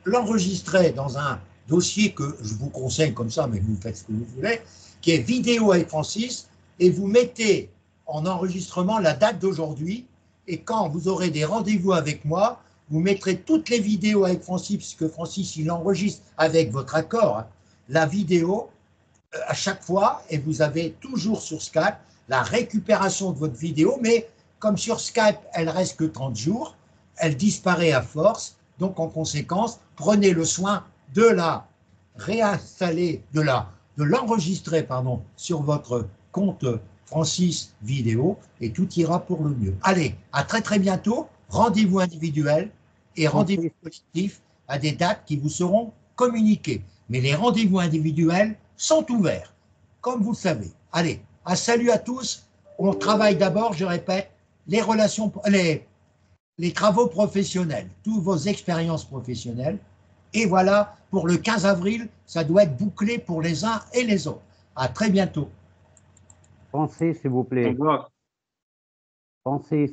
l'enregistrez dans un dossier que je vous conseille comme ça, mais vous faites ce que vous voulez, qui est vidéo avec Francis, et vous mettez en enregistrement la date d'aujourd'hui, et quand vous aurez des rendez-vous avec moi, vous mettrez toutes les vidéos avec Francis, puisque Francis, il enregistre avec votre accord la vidéo à chaque fois, et vous avez toujours sur Skype la récupération de votre vidéo, mais comme sur Skype, elle reste que 30 jours, elle disparaît à force, donc en conséquence, prenez le soin de la réinstaller, de l'enregistrer, pardon, sur votre compte Francis Vidéo, et tout ira pour le mieux. Allez, à très très bientôt, rendez-vous individuel et rendez-vous collectif à des dates qui vous seront communiquées. Mais les rendez-vous individuels sont ouverts, comme vous le savez. Allez, un salut à tous. On travaille d'abord, je répète, les relations, les travaux professionnels, toutes vos expériences professionnelles. Et voilà, pour le 15 avril, ça doit être bouclé pour les uns et les autres. À très bientôt. Francis, s'il vous plaît. Au revoir. Francis.